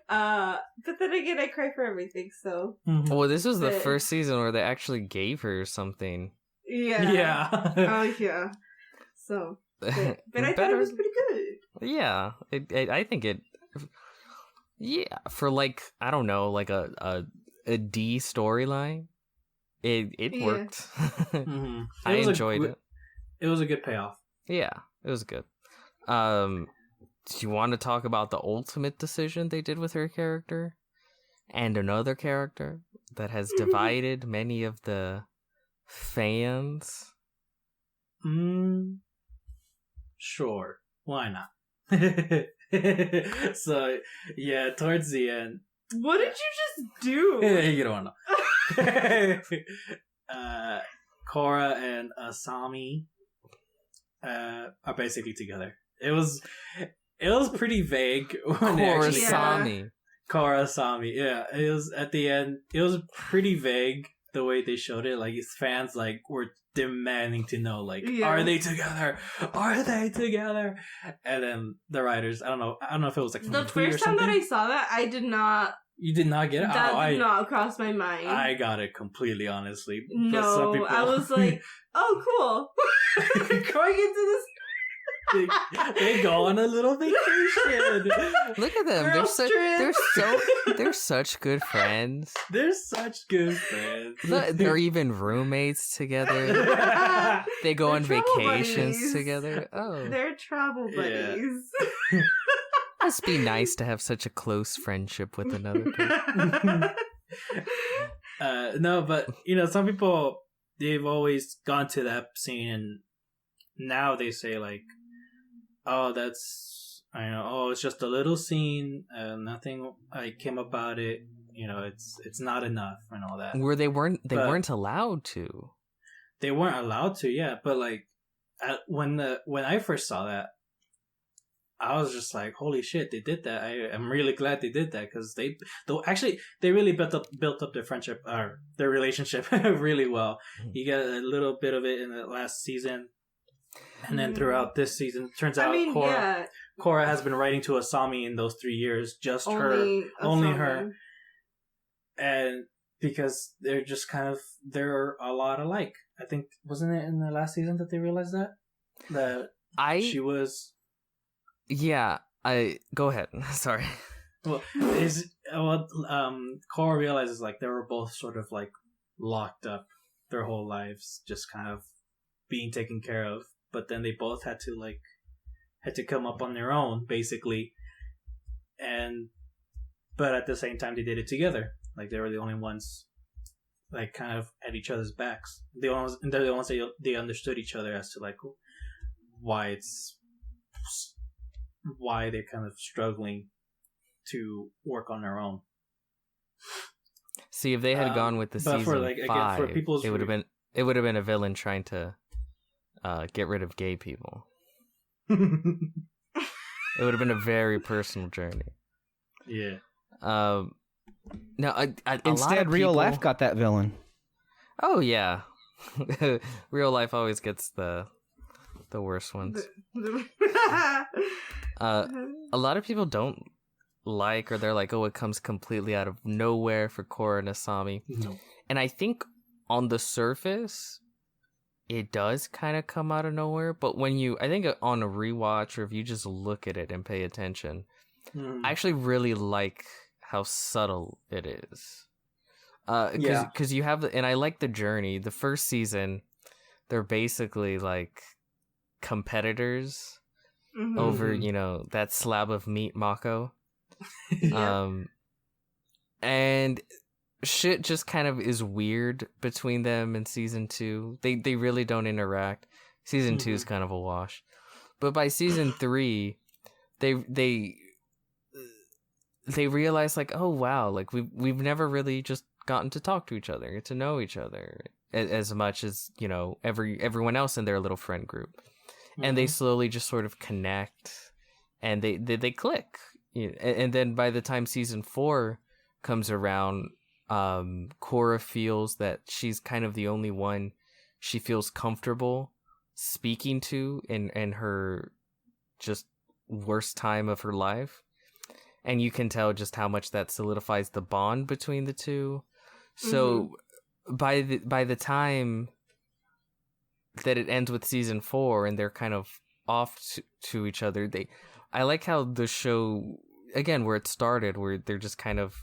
But then again, I cry for everything, so. Well, this was the But- first season where they actually gave her something. Yeah. Yeah. Oh, yeah. So. But I thought it was pretty good. Yeah, I think it. Yeah, for like I don't know, like a D storyline, it Yeah. worked. Mhm. I enjoyed it. It was a good payoff. Yeah, it was good. Do you want to talk about the ultimate decision they did with her character, and another character that has divided many of the fans? Sure. Why not? So, yeah, towards the end. What did you just do? You don't know. Cora and Asami are basically together. It was pretty vague when they actually Korra-sami. Cora Asami. Yeah, it was at the end. It was pretty vague the way they showed it. Like his fans like were demanding to know, like, are they together? Are they together? And then the writers, I don't know if it was like from The a tweet first or time something. that I saw that, I did not. You did not get it. That did not cross my mind. I got it completely, honestly. But No, some people- I was like, oh, cool. Going into this. they go on a little vacation. Look at them. Girl trip. They're such good friends. They're such good friends. Look, they're even roommates together. They go They're on travel vacations buddies. together. Oh, They're travel Yeah. buddies. must be nice to have such a close friendship with another person. No, but some people, they've always gone to that scene and now they say like, oh, that's, it's just a little scene, nothing came about it, it's not enough and all that. Where they weren't But- weren't allowed to. They weren't allowed to, yeah, but like when I first saw that, I was just like, holy shit, they did that. I'm really glad they did that because they really built up their friendship or their relationship really well. You get a little bit of it in the last season, and then throughout this season, turns out Cora has been writing to Asami in those 3 years, just only her, and because they're just they're a lot alike. I think wasn't it in the last season that they realized that she was. Yeah, go ahead. Sorry. Well, Cora realizes like they were both sort of like locked up their whole lives, just kind of being taken care of. But then they both had to come up on their own, basically. But at the same time, they did it together. Like they were the only ones, like kind of at each other's backs. They're the ones that they understood each other as to like why they're kind of struggling to work on their own. See, if they had gone with the season 5, it would have been a villain trying to get rid of gay people. It would have been a very personal journey. Yeah. No, instead, real life got that villain. Oh yeah, real life always gets the worst ones. A lot of people don't like, or they're like, oh, it comes completely out of nowhere for Cora and Asami. No. And I think on the surface, it does kind of come out of nowhere. But I think on a rewatch, or if you just look at it and pay attention, I actually really like how subtle it is. Because you have, and I like the journey. The first season, they're basically like competitors over, that slab of meat, Mako. And shit just kind of is weird between them in season 2. They really don't interact. Season 2 is kind of a wash. But by season 3, they realize like, oh wow, like we've never really just gotten to talk to each other, get to know each other as much as, everyone else in their little friend group. And they slowly just sort of connect, and they click. And then by the time season 4 comes around, Cora feels that she's kind of the only one she feels comfortable speaking to in her just worst time of her life. and you can tell just how much that solidifies the bond between the two. So by the time that it ends with season 4 and they're kind of off to each other, I like how the show, again, where it started, where they're just kind of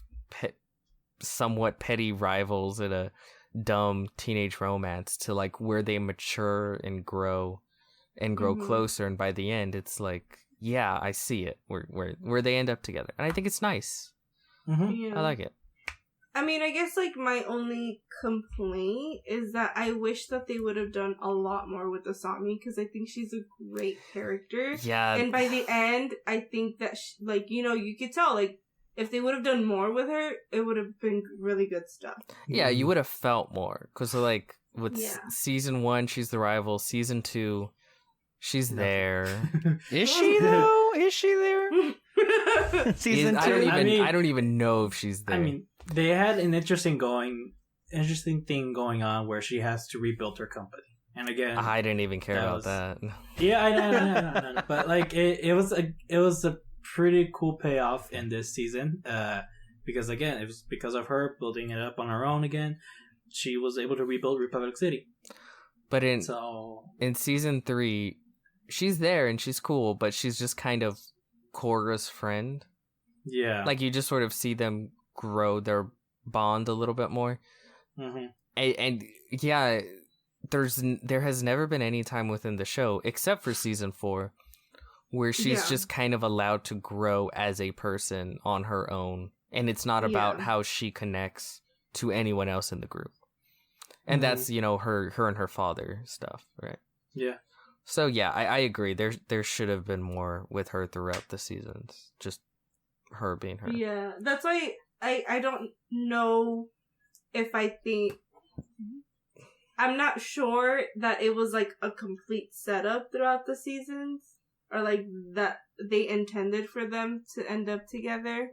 somewhat petty rivals in a dumb teenage romance, to like where they mature and grow closer, and by the end it's like, yeah, I see it, where they end up together, and I think it's nice. Yeah. I like it. I mean, I guess like my only complaint is that I wish that they would have done a lot more with Asami, because I think she's a great character. Yeah. And by the end, I think that like, you know, you could tell like if they would have done more with her, it would have been really good stuff. Yeah, you would have felt more, because like with season 1, she's the rival. Season 2, she's there. Is she though? Is she there? Season 2. I don't even know if she's there. I mean, they had an interesting thing going on where she has to rebuild her company, and again, I didn't even care about that. Yeah, I know. But like, it was a pretty cool payoff in this season, because again, it was because of her building it up on her own again. She was able to rebuild Republic City. But in season 3, she's there and she's cool, but she's just kind of Korra's friend. Yeah, like you just sort of see them grow their bond a little bit more. And yeah, there has never been any time within the show, except for season 4, where she's just kind of allowed to grow as a person on her own, and it's not about how she connects to anyone else in the group. And that's, you know, her and her father stuff, right? Yeah. So yeah, I agree. There should have been more with her throughout the seasons. Just her being her. Yeah, that's why I don't know if I think... I'm not sure that it was like a complete setup throughout the seasons, or like that they intended for them to end up together.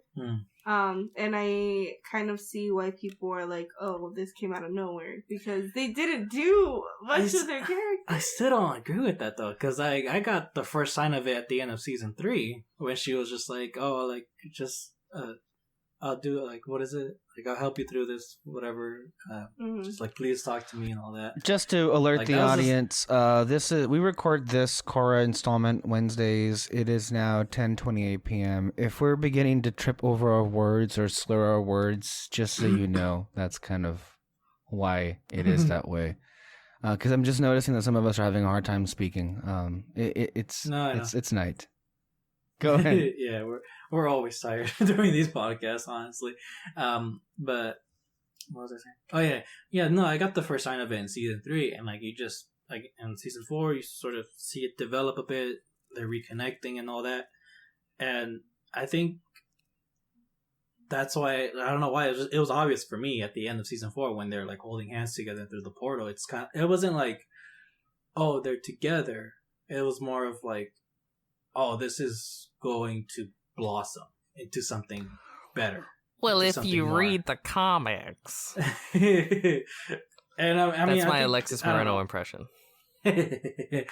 And I kind of see why people are like, oh, this came out of nowhere, because they didn't do much of their characters. I still don't agree with that though, because I got the first sign of it at the end of season 3 when she was just like, oh, like, just I'll do it, like, what is it? Like, I'll help you through this, whatever. Just like, please talk to me and all that. Just to alert like, the audience, we record this Cora installment Wednesdays. It is now 10:28 p.m. If we're beginning to trip over our words or slur our words, just so you know, that's kind of why it is that way. Because I'm just noticing that some of us are having a hard time speaking. It's night. Go ahead. Yeah, we're always tired doing these podcasts, honestly. But what was I saying? Oh yeah. No, I got the first sign of it in season 3, and like you just like in season 4, you sort of see it develop a bit. They're reconnecting and all that, and I think that's why, I don't know why, it was obvious for me at the end of season 4 when they're like holding hands together through the portal. It wasn't like, oh, they're together. It was more of like, oh, this is going to blossom into something better. Well, if you read the comics. And I mean, that's my Alexys Moreno impression. I mean,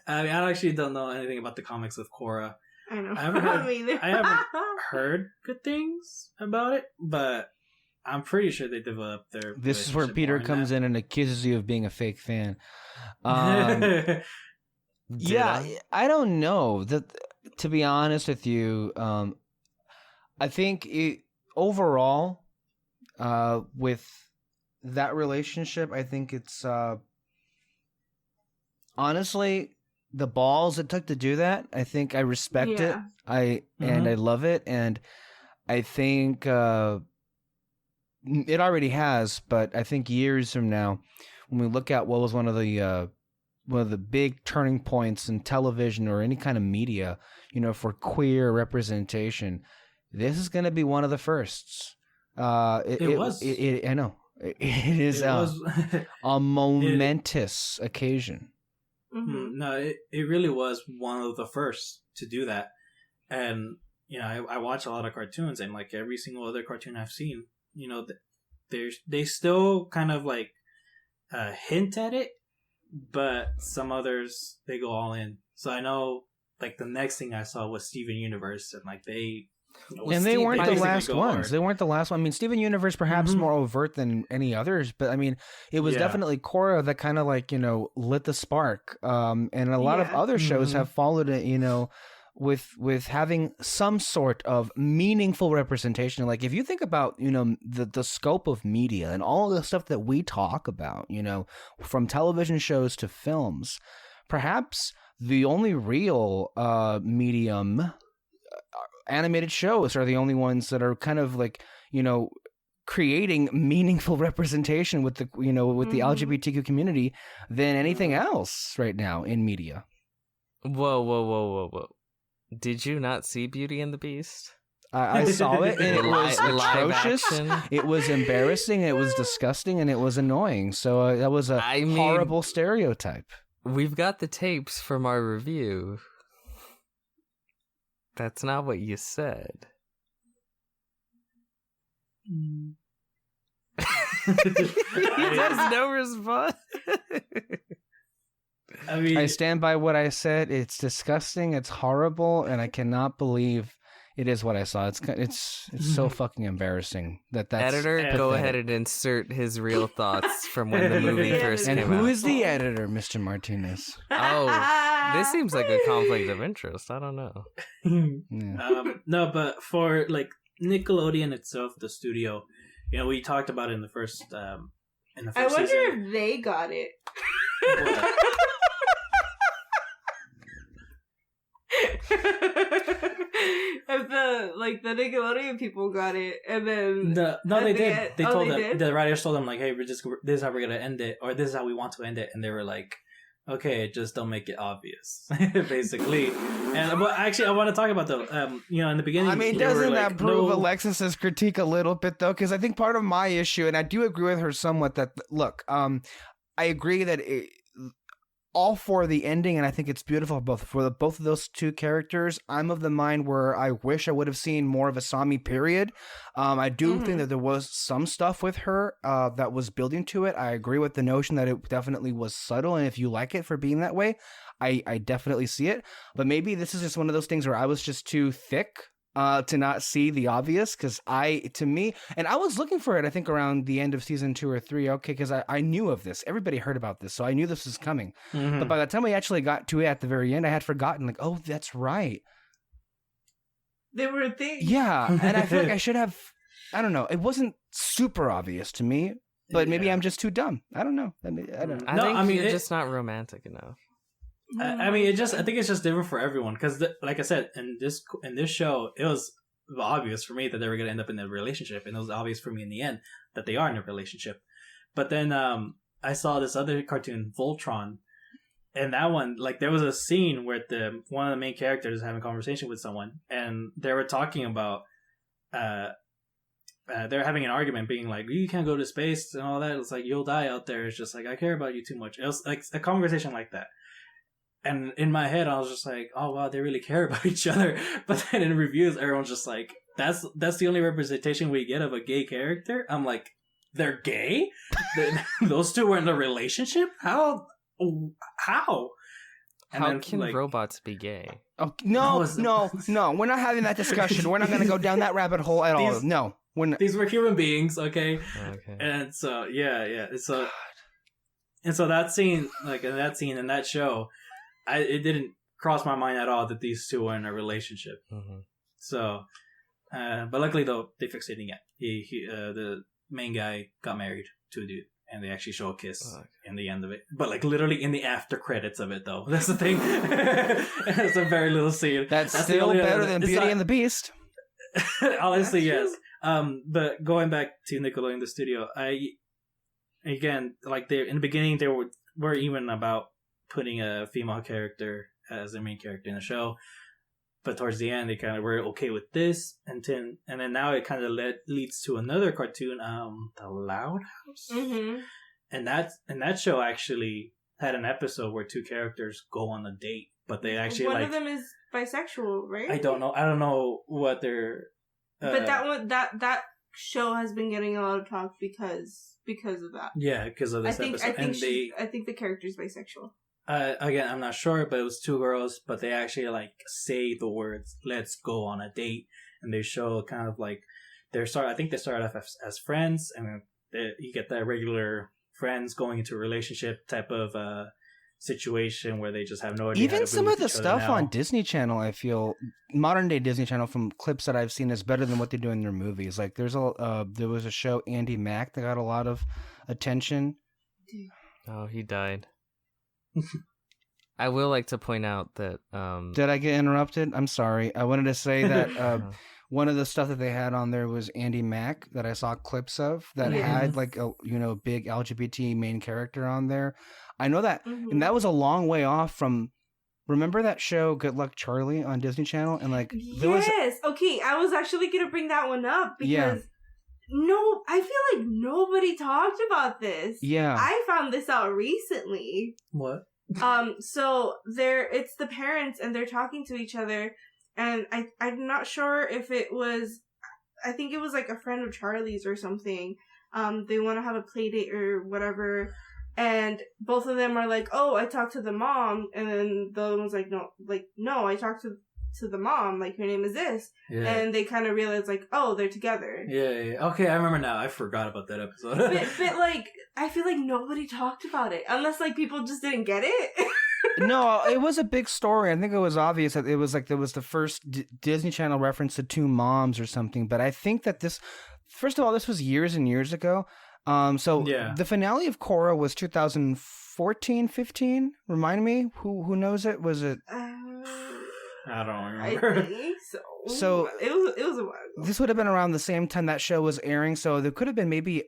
I actually don't know anything about the comics of Korra. I know. I haven't heard good things about it, but I'm pretty sure they developed their. This is where Peter comes in and accuses you of being a fake fan. Yeah, I don't know. To be honest with you, I think overall, with that relationship, I think it's honestly the balls it took to do that. I think I respect it. And I love it, and I think it already has. But I think years from now, when we look at what was one of the big turning points in television or any kind of media, for queer representation, this is going to be one of the firsts. It was. I know. It is a momentous occasion. No, it really was one of the first to do that. And, I watch a lot of cartoons, and like every single other cartoon I've seen, they still kind of like hint at it, but some others, they go all in. So I know, like, the next thing I saw was Steven Universe, and like they And they weren't the basically last go ones. hard. They weren't the last one. I mean, Steven Universe perhaps more overt than any others, but I mean, it was definitely Korra that kind of like, lit the spark. And a lot of other shows have followed it, with having some sort of meaningful representation. Like if you think about, the scope of media and all the stuff that we talk about, from television shows to films, perhaps the only real medium animated shows are the only ones that are kind of like, creating meaningful representation with the, with the LGBTQ community than anything else right now in media. Whoa. Did you not see Beauty and the Beast? I saw it, and it was atrocious. Action. It was embarrassing, it was disgusting, and it was annoying. So that was a horrible stereotype. We've got the tapes from our review. That's not what you said. There's no response. I mean, I stand by what I said. It's disgusting. It's horrible, and I cannot believe it is what I saw. It's so fucking embarrassing that's editor. pathetic. Go ahead and insert his real thoughts from when the movie first And came who out. is the editor, Mr. Martinez? Oh, this seems like a conflict of interest. I don't know. Yeah. no, but for like Nickelodeon itself, the studio, we talked about it in the first. I wonder season. if they got it. If the Nickelodeon people got it, and then they did. They told them, did? the writers told them like, "Hey, this is how we're gonna end it, or this is how we want to end it," and they were like, "Okay, just don't make it obvious," basically. But actually, I want to talk about in the beginning. I mean, they were doesn't like, that prove no. Alexis's critique a little bit though? Because I think part of my issue, and I do agree with her somewhat, that look, I agree that all for the ending, and I think it's beautiful both of those two characters. I'm of the mind where I wish I would have seen more of a Sami period. I do think that there was some stuff with her that was building to it. I agree with the notion that it definitely was subtle, and if you like it for being that way, I definitely see it. But maybe this is just one of those things where I was just too thick to not see the obvious, because I was looking for it, I think, around the end of season 2 or 3, because I knew of this. Everybody heard about this, so I knew this was coming. But by the time we actually got to it at the very end, I had forgotten, like, oh, that's right. They were a thing. Yeah, and I feel like I should have, I don't know, it wasn't super obvious to me, but maybe I'm just too dumb. I don't know. I don't know. I think you're just not romantic enough. I think it's just different for everyone, because like I said, in this show, it was obvious for me that they were going to end up in a relationship, and it was obvious for me in the end that they are in a relationship. But then I saw this other cartoon, Voltron, and that one, like, there was a scene where one of the main characters is having a conversation with someone, and they were talking about they're having an argument, being like, you can't go to space and all that. It's like, you'll die out there. It's just like, I care about you too much. It was like a conversation like that. And in my head, I was just like, "Oh wow, they really care about each other." But then in reviews, everyone's just like, "That's the only representation we get of a gay character." I'm like, "They're gay? Those two were in a relationship? How? How can robots be gay?" Oh, no. We're not having that discussion. We're not going to go down that rabbit hole at all. No, we're not. These were human beings, okay? Okay. And so so that scene, like in that show. It didn't cross my mind at all that these two were in a relationship. So, but luckily though, they fixed it again. The main guy got married to a dude, and they actually show a kiss in the end of it. But like literally in the after credits of it, though. That's the thing. It's a very little scene. That's still better than Beauty and the Beast. Honestly, yes. But going back to Nickelodeon, the studio, in the beginning they were even about putting a female character as the main character in the show, but towards the end they kind of were okay with this, and then now it kind of leads to another cartoon, The Loud House, and that show actually had an episode where two characters go on a date, but they actually one of them is bisexual, right? I don't know what they're. But that one that show has been getting a lot of talk because of that. Yeah, because of this episode, I think the character's bisexual. Again, I'm not sure, but it was two girls, but they actually like say the words "let's go on a date," and they show kind of like I think they started off as friends, and you get that regular friends going into a relationship type of situation where they just have no idea. Even some of the stuff on Disney Channel, I feel modern day Disney Channel, from clips that I've seen, is better than what they do in their movies. Like there was a show, Andy Mack, that got a lot of attention. Oh, he died. I will like to point out that did I get interrupted? I'm sorry. I wanted to say that one of the stuff that they had on there was Andy Mack, that I saw clips of, that had like a big LGBT main character on there. I know that, and that was a long way off from. Remember that show, Good Luck Charlie, on Disney Channel, and like okay, I was actually gonna bring that one up because I feel like nobody talked about this. Yeah, I found this out recently. What? So it's the parents, and they're talking to each other, and I'm not sure if it was. I think it was like a friend of Charlie's or something. They want to have a play date or whatever. And both of them are like, "Oh, I talked to the mom," and then the other one's like, "No, I talked to the mom. Like, her name is this." Yeah. And they kind of realize, like, "Oh, they're together." Yeah. Okay, I remember now. I forgot about that episode. but like, I feel like nobody talked about it unless like people just didn't get it. No, it was a big story. I think it was obvious that it was like there was the first Disney Channel reference to two moms or something. But I think that first of all, this was years and years ago. The finale of Korra was 2014, 15. Remind me, who knows it? Was it? I don't remember. I think so. So it was a while ago. This would have been around the same time that show was airing. So there could have been maybe,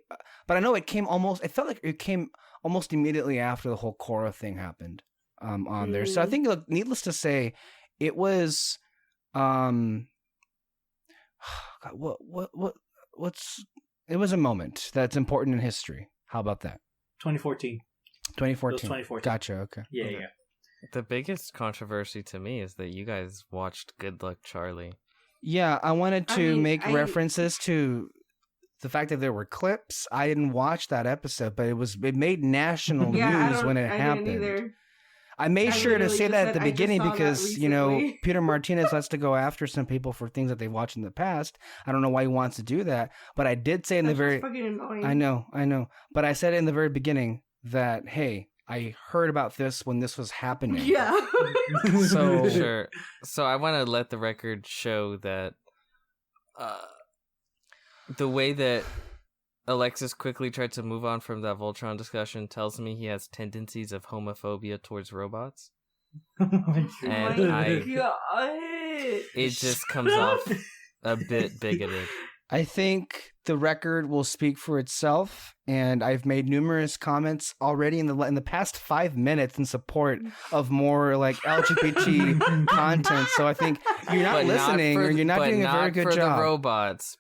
but I know it felt like it came almost immediately after the whole Korra thing happened on there. So I think, needless to say, it was it was a moment that's important in history. How about that? 2014. 2014. Gotcha. Okay. Yeah. The biggest controversy to me is that you guys watched Good Luck Charlie. Yeah, I wanted to make references to the fact that there were clips. I didn't watch that episode, but it made national news when it happened. I made sure to say that at the beginning because, Peter Martinez likes to go after some people for things that they watched in the past. I don't know why he wants to do that, but I did say in the very... fucking annoying. I know. But I said in the very beginning that, hey, I heard about this when this was happening. Yeah. So sure. So I want to let the record show that the way that Alexis quickly tried to move on from that Voltron discussion tells me he has tendencies of homophobia towards robots. God. It just comes off a bit bigoted. I think the record will speak for itself, and I've made numerous comments already in the past 5 minutes in support of more like LGBT content. So I think you're not listening, or you're not doing a very good job.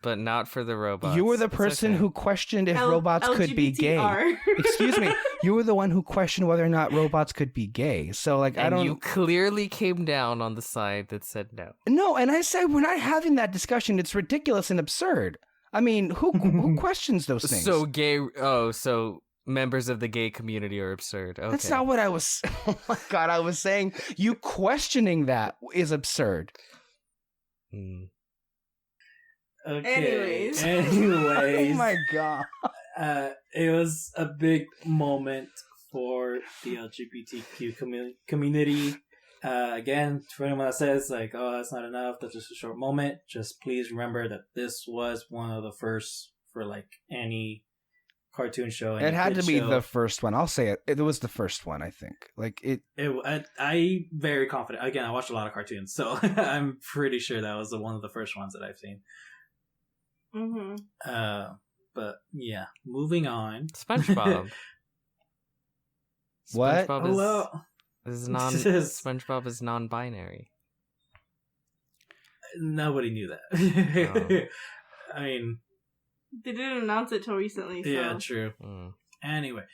But not for the robots. You were the person who questioned if robots could be gay. Excuse me. You were the one who questioned whether or not robots could be gay. So like, and you clearly came down on the side that said no. No, and I said we're not having that discussion. It's ridiculous and absurd. I mean, who questions those things? So members of the gay community are absurd. Okay. That's not what I was... Oh my God, I was saying you questioning that is absurd. Okay. Anyways. Oh my God. It was a big moment for the LGBTQ community. Again, for anyone that says like, "Oh, that's not enough. That's just a short moment." Just please remember that this was one of the first for like any cartoon show. It had to be the first one. I'll say it. It was the first one. I think. Like it. I'm very confident. Again, I watched a lot of cartoons, so I'm pretty sure that was one of the first ones that I've seen. But yeah, moving on. SpongeBob. What? SpongeBob is non-binary. Nobody knew that. I mean, they didn't announce it till recently. So. Yeah, true. Anyway,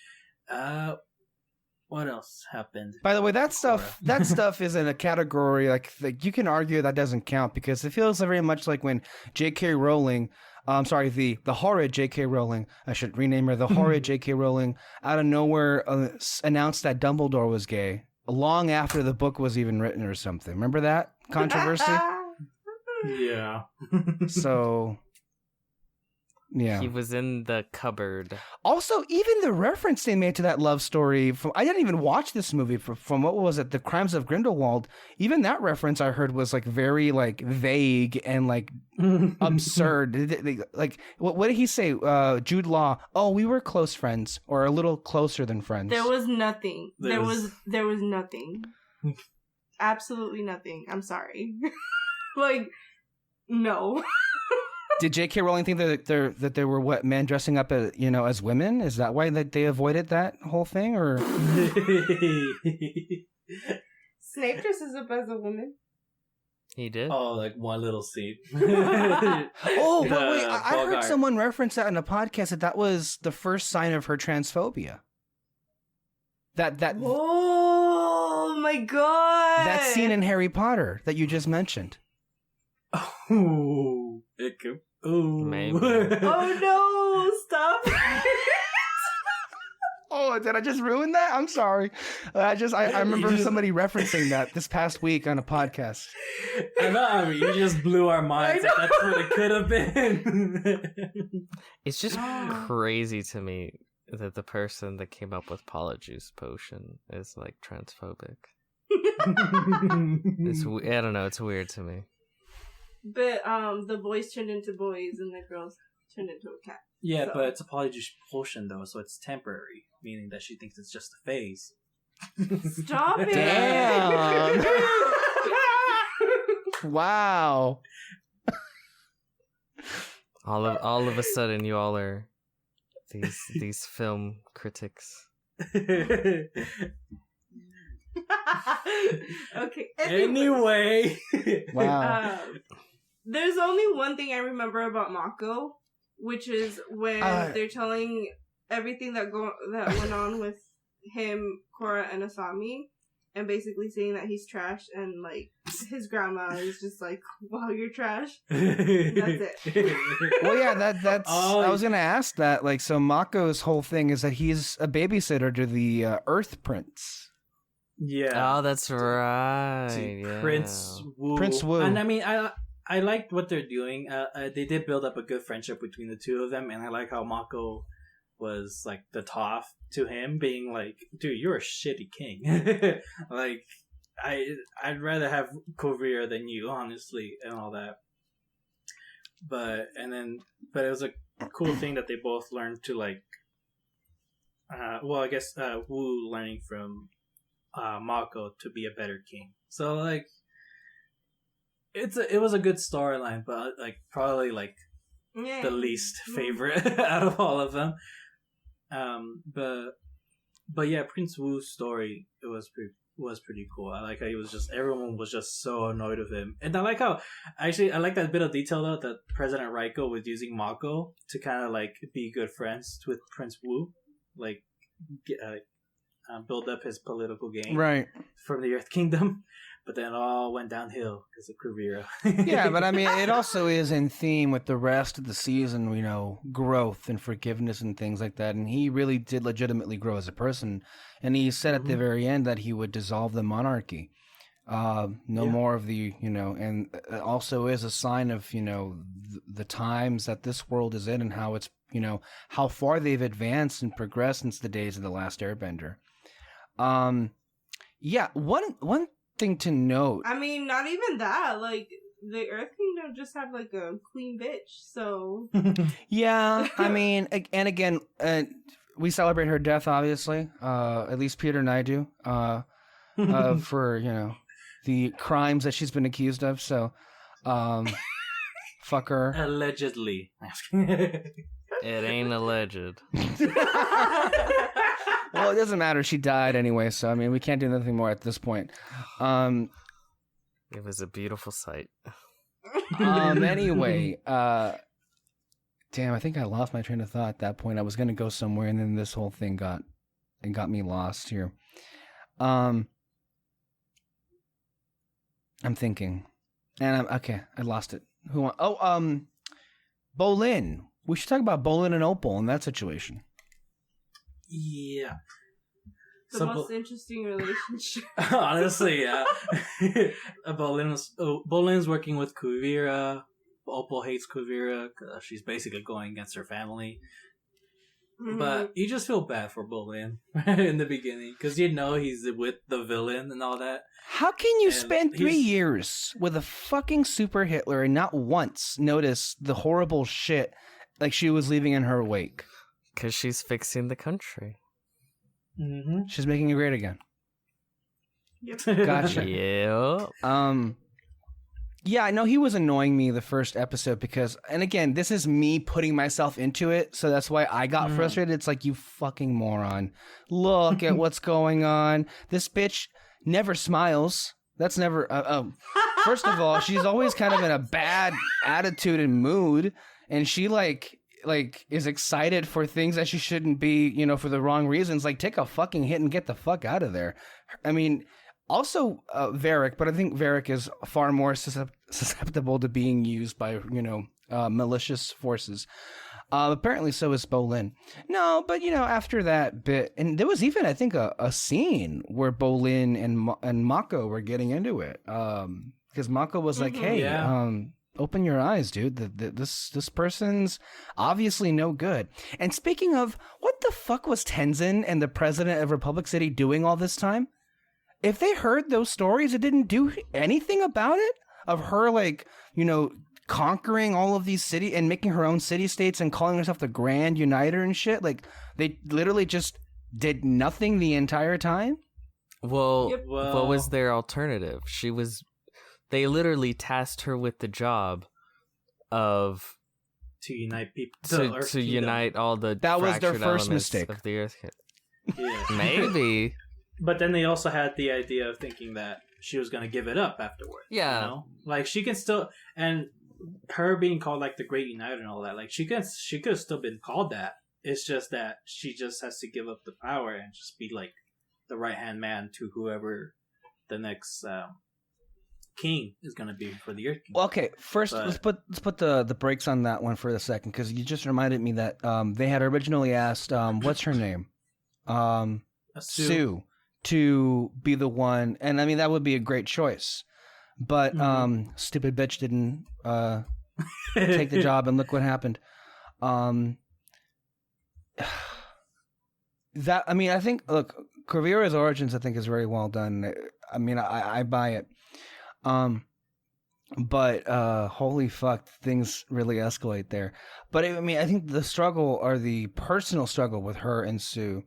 what else happened? By the way, that stuff is in a category like you can argue that doesn't count because it feels very much like when J.K. Rowling. The horrid J.K. Rowling. I should rename her the horrid J.K. Rowling. Out of nowhere, announced that Dumbledore was gay. Long after the book was even written or something. Remember that controversy? Yeah. So, yeah. He was in the cupboard. Also, even the reference they made to that love story, I didn't even watch this movie from what was it, The Crimes of Grindelwald. Even that reference I heard was like very like vague and like absurd. Like, what did he say? Jude Law. Oh, we were close friends, or a little closer than friends. There was nothing. There was nothing. Absolutely nothing. I'm sorry. Like, no. Did J.K. Rowling think that there were what, men dressing up as, as women? Is that why that they avoided that whole thing, or? Snape dresses up as a woman. He did? Oh, like one little scene. Oh, but wait, I heard someone reference that in a podcast that was the first sign of her transphobia. That Oh my god! that scene in Harry Potter that you just mentioned. Oh, it could. Oh, maybe. Oh no! Stop! Oh, did I just ruin that? I'm sorry. I remember somebody referencing that this past week on a podcast. I mean, you just blew our minds. That that's what it could have been. It's just crazy to me that the person that came up with Polyjuice Potion is like transphobic. I don't know. It's weird to me. But the boys turned into boys and the girls turned into a cat. Yeah, So. but it's a Polyjuice Potion though, so it's temporary, meaning that she thinks it's just a phase. Stop it! Damn. Wow. All of a sudden, you all are these film critics. Okay. Anyway. Wow. There's only one thing I remember about Mako, which is when they're telling everything that went on with him, Cora, and Asami, and basically saying that he's trash, and like his grandma is just like, "Wow, you're trash." That's it. Well, yeah, that's. I was gonna ask that. Like, so Mako's whole thing is that he's a babysitter to the Earth Prince. Yeah. Oh, that's right. Yeah. Prince Wu. Prince Wu. And I mean, I liked what they're doing. They did build up a good friendship between the two of them, and I like how Mako was like the toff to him, being like, "Dude, you're a shitty king." Like, I'd rather have Kubira than you, honestly, and all that. But it was a cool thing that they both learned to like. Well, I guess Wu learning from Mako to be a better king. So like, it was a good storyline, but like probably like the least favorite out of all of them. But yeah, Prince Wu's story was pretty cool. I like how everyone was just so annoyed with him, and I like how I like that bit of detail though that President Raiko was using Mako to kind of like be good friends with Prince Wu, like build up his political game Right. from the Earth Kingdom. But then it all went downhill because of Kubira. Yeah, but I mean, it also is in theme with the rest of the season, growth and forgiveness and things like that. And he really did legitimately grow as a person. And he said at the very end that he would dissolve the monarchy. More of the, and it also is a sign of, the times that this world is in and how it's, how far they've advanced and progressed since the days of The Last Airbender. Yeah, one thing to note. I mean, not even that. Like, the Earth Kingdom just have like a queen bitch, so. Yeah, I mean, and again, we celebrate her death, obviously. At least Peter and I do. For the crimes that she's been accused of. So, fuck her. Allegedly. It ain't alleged. Well, it doesn't matter. She died anyway, so I mean, we can't do nothing more at this point. It was a beautiful sight. Anyway, damn, I think I lost my train of thought at that point. I was gonna go somewhere, and then this whole thing got me lost here. I'm thinking, and I lost it. Bolin. We should talk about Bolin and Opal in that situation. Yeah. The most interesting relationship. Honestly, yeah. Bolin's working with Kubira. Opal hates Kubira because she's basically going against her family. Mm-hmm. But you just feel bad for Bolin in the beginning because you know he's with the villain and all that. How can you spend 3 years with a fucking super Hitler and not once notice the horrible shit like she was leaving in her wake? Because she's fixing the country. Mm-hmm. She's making it great again. Yep. Gotcha. Yeah. Yeah, I know he was annoying me the first episode because, and again, this is me putting myself into it, so that's why I got frustrated. It's like, you fucking moron. Look at what's going on. This bitch never smiles. That's never... first of all, she's always kind of in a bad attitude and mood, and she, like is excited for things that she shouldn't be, you know, for the wrong reasons. Like, take a fucking hit and get the fuck out of there. I mean, also Varric, but I think Varric is far more susceptible to being used by, you know, malicious forces. Apparently so is Bolin. No, but, you know, after that bit, and there was even, I think, a scene where Bolin and Mako were getting into it. Because Mako was like, hey, open your eyes, dude. This person's obviously no good. And speaking of, what the fuck was Tenzin and the president of Republic City doing all this time? If they heard those stories, it didn't do anything about it? Of her, like, you know, conquering all of these cities and making her own city-states and calling herself the Grand Uniter and shit? Like, they literally just did nothing the entire time? Well, what was their alternative? They literally tasked her with the job of to unite people to unite all the that was their first mistake of the Earth. Yeah. Maybe. But then they also had the idea of thinking that she was going to give it up afterwards. Yeah. You know? Like, she can still... And her being called, like, the Great Uniter and all that, like, she could have still been called that. It's just that she just has to give up the power and just be, like, the right-hand man to whoever the next king is going to be for the Earth King. Well, okay, first, let's put the brakes on that one for a second, because you just reminded me that they had originally asked, what's her name? Sue. To be the one, and I mean that would be a great choice, but stupid bitch didn't take the job, and look what happened. That, I mean, I think, look, Kubira's origins I think is very well done. I mean, I buy it, but holy fuck, things really escalate there. But I mean, I think the struggle, or the personal struggle with her and Sue,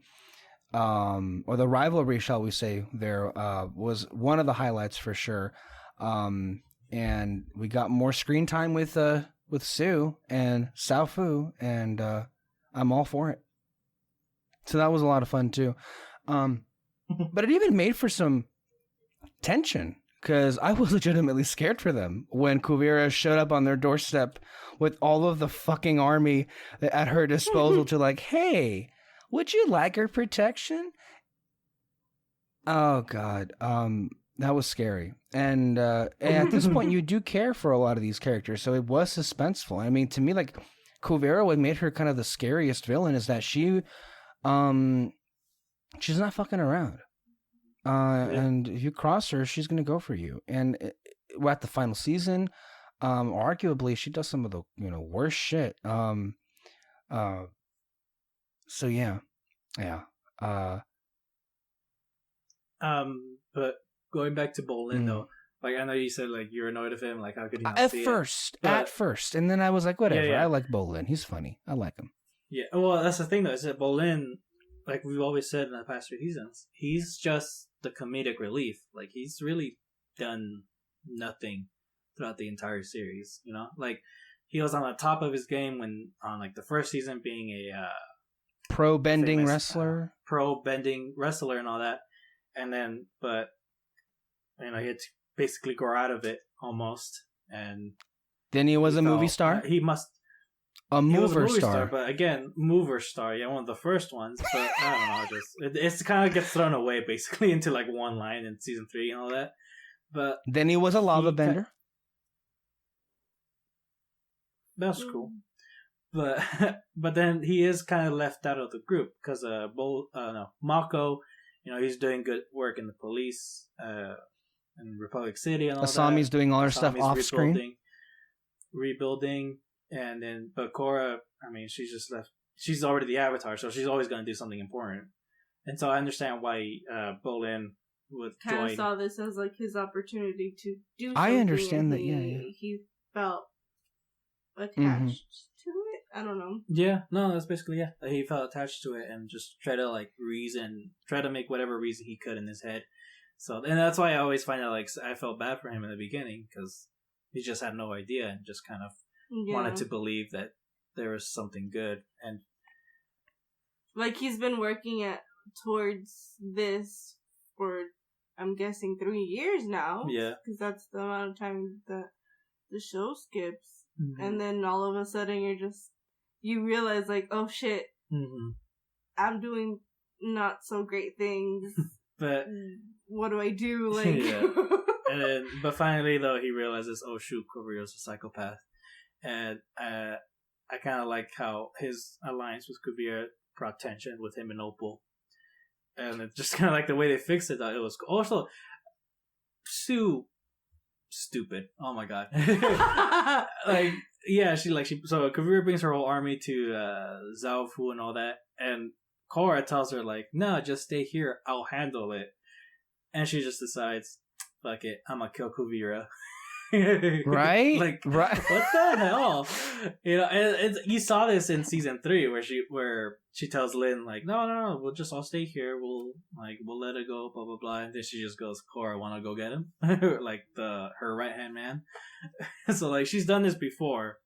or the rivalry, shall we say, there was one of the highlights for sure. And we got more screen time with Sue and Sao Fu, and I'm all for it. So that was a lot of fun too. But it even made for some tension, because I was legitimately scared for them when Kubira showed up on their doorstep with all of the fucking army at her disposal to, like, hey, would you like her protection? Oh, God. That was scary. And at this point, you do care for a lot of these characters, so it was suspenseful. I mean, to me, like, Kubira, what made her kind of the scariest villain is that she's not fucking around. And if you cross her, she's going to go for you. And we're at the final season. Arguably, she does some of the, you know, worst shit. So yeah. But going back to Bolin though, like, I know you said, like, you're annoyed of him, like, how could you not at see first, it? At first, and then I was like, whatever. I like Bolin. He's funny. I like him. Yeah. Well, that's the thing though. Is that Bolin, like we've always said in the past 3 seasons, he's just the comedic relief. Like, he's really done nothing throughout the entire series. You know, like, he was on the top of his game when on, like, the first season, being a pro bending wrestler and all that, and then, but, you know, he had to basically grow out of it almost, and then he was a movie star. He was a movie star, but again, mover star, one of the first ones. But I don't know, it's kind of gets thrown away basically into, like, one line in season 3 and all that. But then he was a lava bender. That's cool. But then he is kind of left out of the group because Mako he's doing good work in the police, in Republic City and all Asami's that. doing all her stuff off screen. Rebuilding, and then, but Korra, I mean, she's just left. She's already the Avatar, so she's always going to do something important. And so I understand why Bolin would kind of join. saw this as like his opportunity to do something. I understand that, yeah. He felt attached to it. I don't know. Yeah, no, that's basically, yeah. He felt attached to it and just try to make whatever reason he could in his head. So, and that's why I always find out, like, I felt bad for him in the beginning, because he just had no idea and just kind of wanted to believe that there was something good. And like, he's been working towards this for, I'm guessing, 3 years now. Yeah. Because that's the amount of time that the show skips. Mm-hmm. And then all of a sudden you realize, like, oh shit, I'm doing not so great things. But what do I do? Like, yeah. And then, but finally, though, he realizes, oh shoot, Kubira's a psychopath. And I kind of like how his alliance with Kubira brought tension with him and Opal. And it's just kind of like the way they fixed it. It was cool. Also, stupid. Oh my god. So Kubira brings her whole army to Zaofu and all that. And Cora tells her, like, no, just stay here. I'll handle it. And she just decides, fuck it, I'm gonna kill Kubira. Right? Like, right. What the hell? And you saw this in season 3 where she tells Lin, like, no, we'll just all stay here. We'll let it go, blah blah blah. And then she just goes, Cora, wanna go get him? Like her right hand man. So like she's done this before,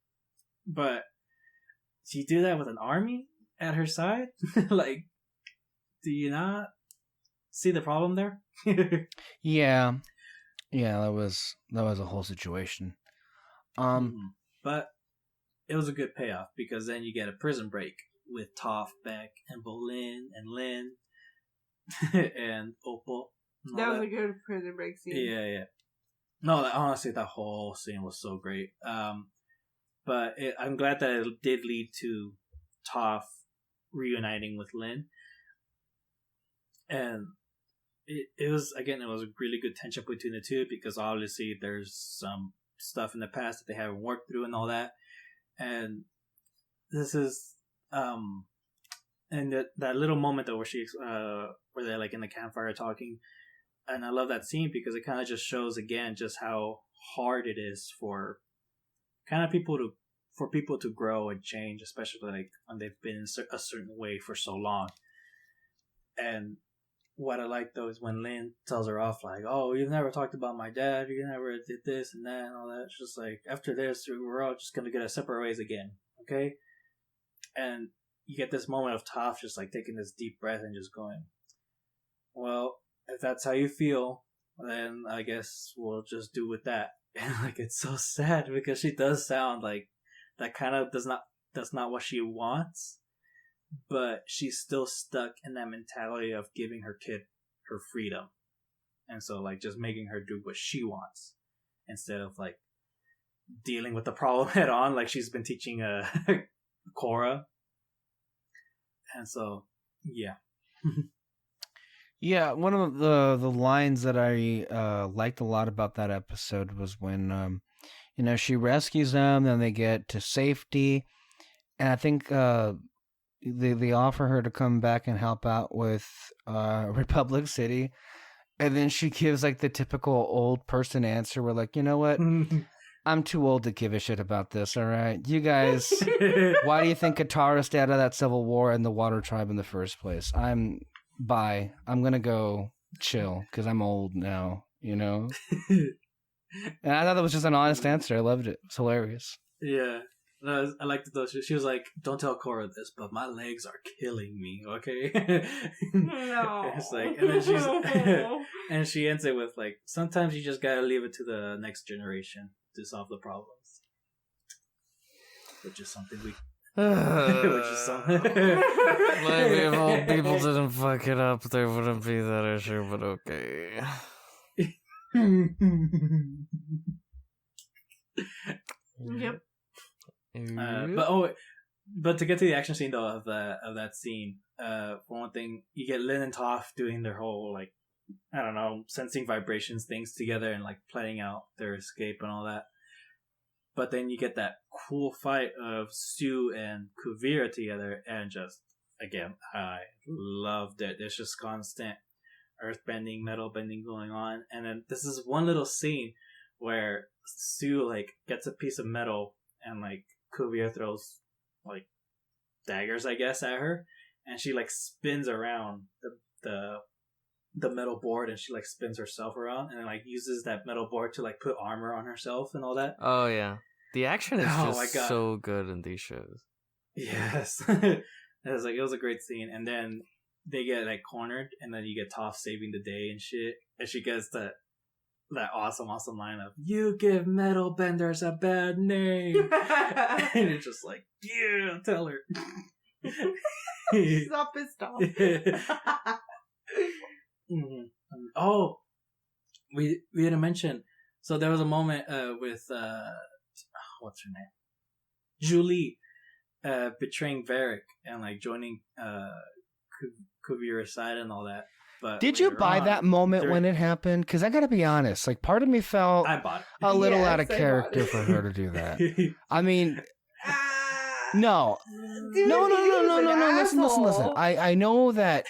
but she do that with an army at her side. Like, do you not see the problem there? Yeah, that was a whole situation. But it was a good payoff, because then you get a prison break with Toph, Beck, and Bolin, and Lin, and Opal. That was a good prison break scene. Yeah. No, honestly, that whole scene was so great. But I'm glad that it did lead to Toph reuniting with Lin. And it was a really good tension between the two, because obviously there's some stuff in the past that they haven't worked through and all that. And this is and that little moment though where they're like in the campfire talking, and I love that scene because it kind of just shows again just how hard it is for kind of people to grow and change, especially like when they've been in a certain way for so long. And what I like though is when Lin tells her off, like, oh, you've never talked about my dad, you never did this and that and all that. It's just like, after this, we're all just gonna get our separate ways again, okay? And you get this moment of Toph just like taking this deep breath and just going, well, if that's how you feel, then I guess we'll just do with that. And like, it's so sad because she does sound like that kind of that's not what she wants, but she's still stuck in that mentality of giving her kid her freedom. And so like just making her do what she wants instead of like dealing with the problem head on, like she's been teaching Cora. And so, yeah. Yeah, one of the lines that I liked a lot about that episode was when she rescues them, then they get to safety, and I think they offer her to come back and help out with Republic City, and then she gives like the typical old person answer, where like, you know what, I'm too old to give a shit about this. All right, you guys, why do you think Katara stayed out of that civil war and the Water Tribe in the first place? I'm gonna go chill because I'm old now, And I thought that was just an honest answer. I loved it. It's hilarious. Yeah. No, I liked it though. She was like, don't tell Cora this, but my legs are killing me, okay? No. It's like, and then and she ends it with like, sometimes you just gotta leave it to the next generation to solve the problems. Which is something we... Maybe if old people didn't fuck it up, there wouldn't be that issue, but okay. Yep. But to get to the action scene though of that scene, for one thing, you get Lin and Toph doing their whole, like, I don't know, sensing vibrations things together and, like, planning out their escape and all that. But then you get that cool fight of Sue and Kubira together, and just, again, I loved it. There's just constant earth bending, metal bending going on. And then this is one little scene where Sue, like, gets a piece of metal and, like, Kubira throws, like, daggers, I guess, at her. And she, like, spins around the metal board, and she, like, spins herself around and, like, uses that metal board to, like, put armor on herself and all that. Oh, yeah. The action is just so good in these shows. Yes. It was a great scene. And then they get, like, cornered, and then you get Toph saving the day and shit. And she gets that awesome line of, "You give metal benders a bad name." And it's just like, yeah, tell her. Stop it, stop. Mm-hmm. Oh, we didn't mention. So there was a moment with what's her name, Julie, betraying Varric and, like, joining Kubira's side and all that. But did you buy that moment when it happened? Because I gotta be honest, like, part of me felt I bought it. a little out of character for her to do that. I mean, no. Dude, No. Listen. asshole. I know that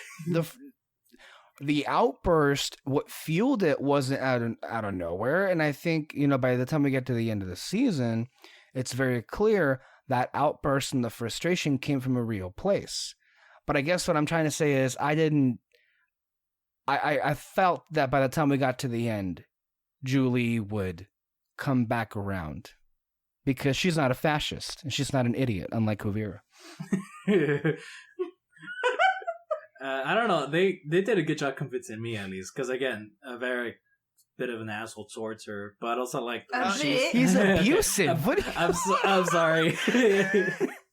the outburst, what fueled it, wasn't out of nowhere, and I think, you know, by the time we get to the end of the season, it's very clear that outburst and the frustration came from a real place. But I guess what I'm trying to say is I felt that by the time we got to the end, Julie would come back around, because she's not a fascist and she's not an idiot, unlike Kubira. I don't know. They did a good job convincing me, at least, because, again, a very bit of an asshole towards her, but also, like, he's abusive. I'm sorry.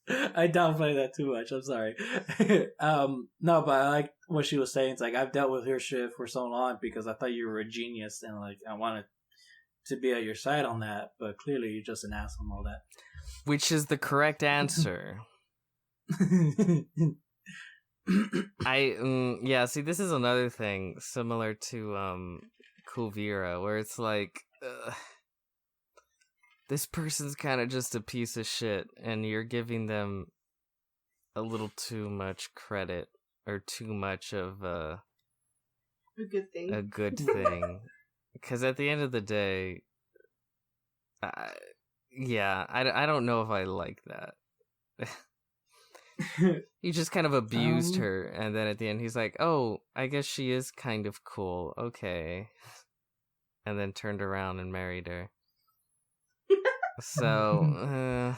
I downplay that too much. I'm sorry. No, but I like what she was saying. It's like, I've dealt with her shit for so long because I thought you were a genius, and, like, I wanted to be at your side on that, but clearly you're just an asshole and all that. Which is the correct answer. See, this is another thing similar to Kubira, where it's like, this person's kind of just a piece of shit, and you're giving them a little too much credit, or too much of a good thing. A good thing. Because at the end of the day, I don't know if I like that. He just kind of abused her, and then at the end he's like, "Oh, I guess she is kind of cool, okay," and then turned around and married her. So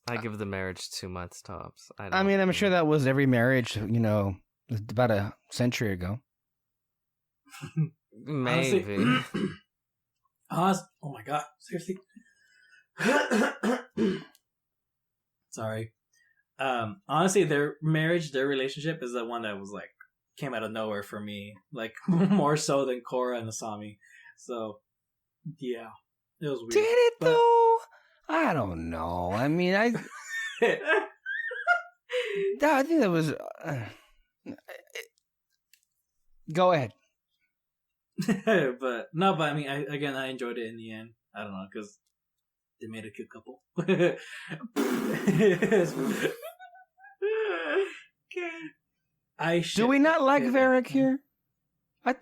I give the marriage 2 months tops. I mean, I'm sure that was every marriage, you know, about a century ago. Maybe. Oh my god, seriously. Sorry. Honestly, their relationship is the one that was, like, came out of nowhere for me, like, more so than Cora and Asami. So, yeah, it was weird. Did it though? I don't know. I mean, I think that was. Go ahead. but I mean, I enjoyed it in the end. I don't know, because they made a cute couple. Do we not like Varric here? I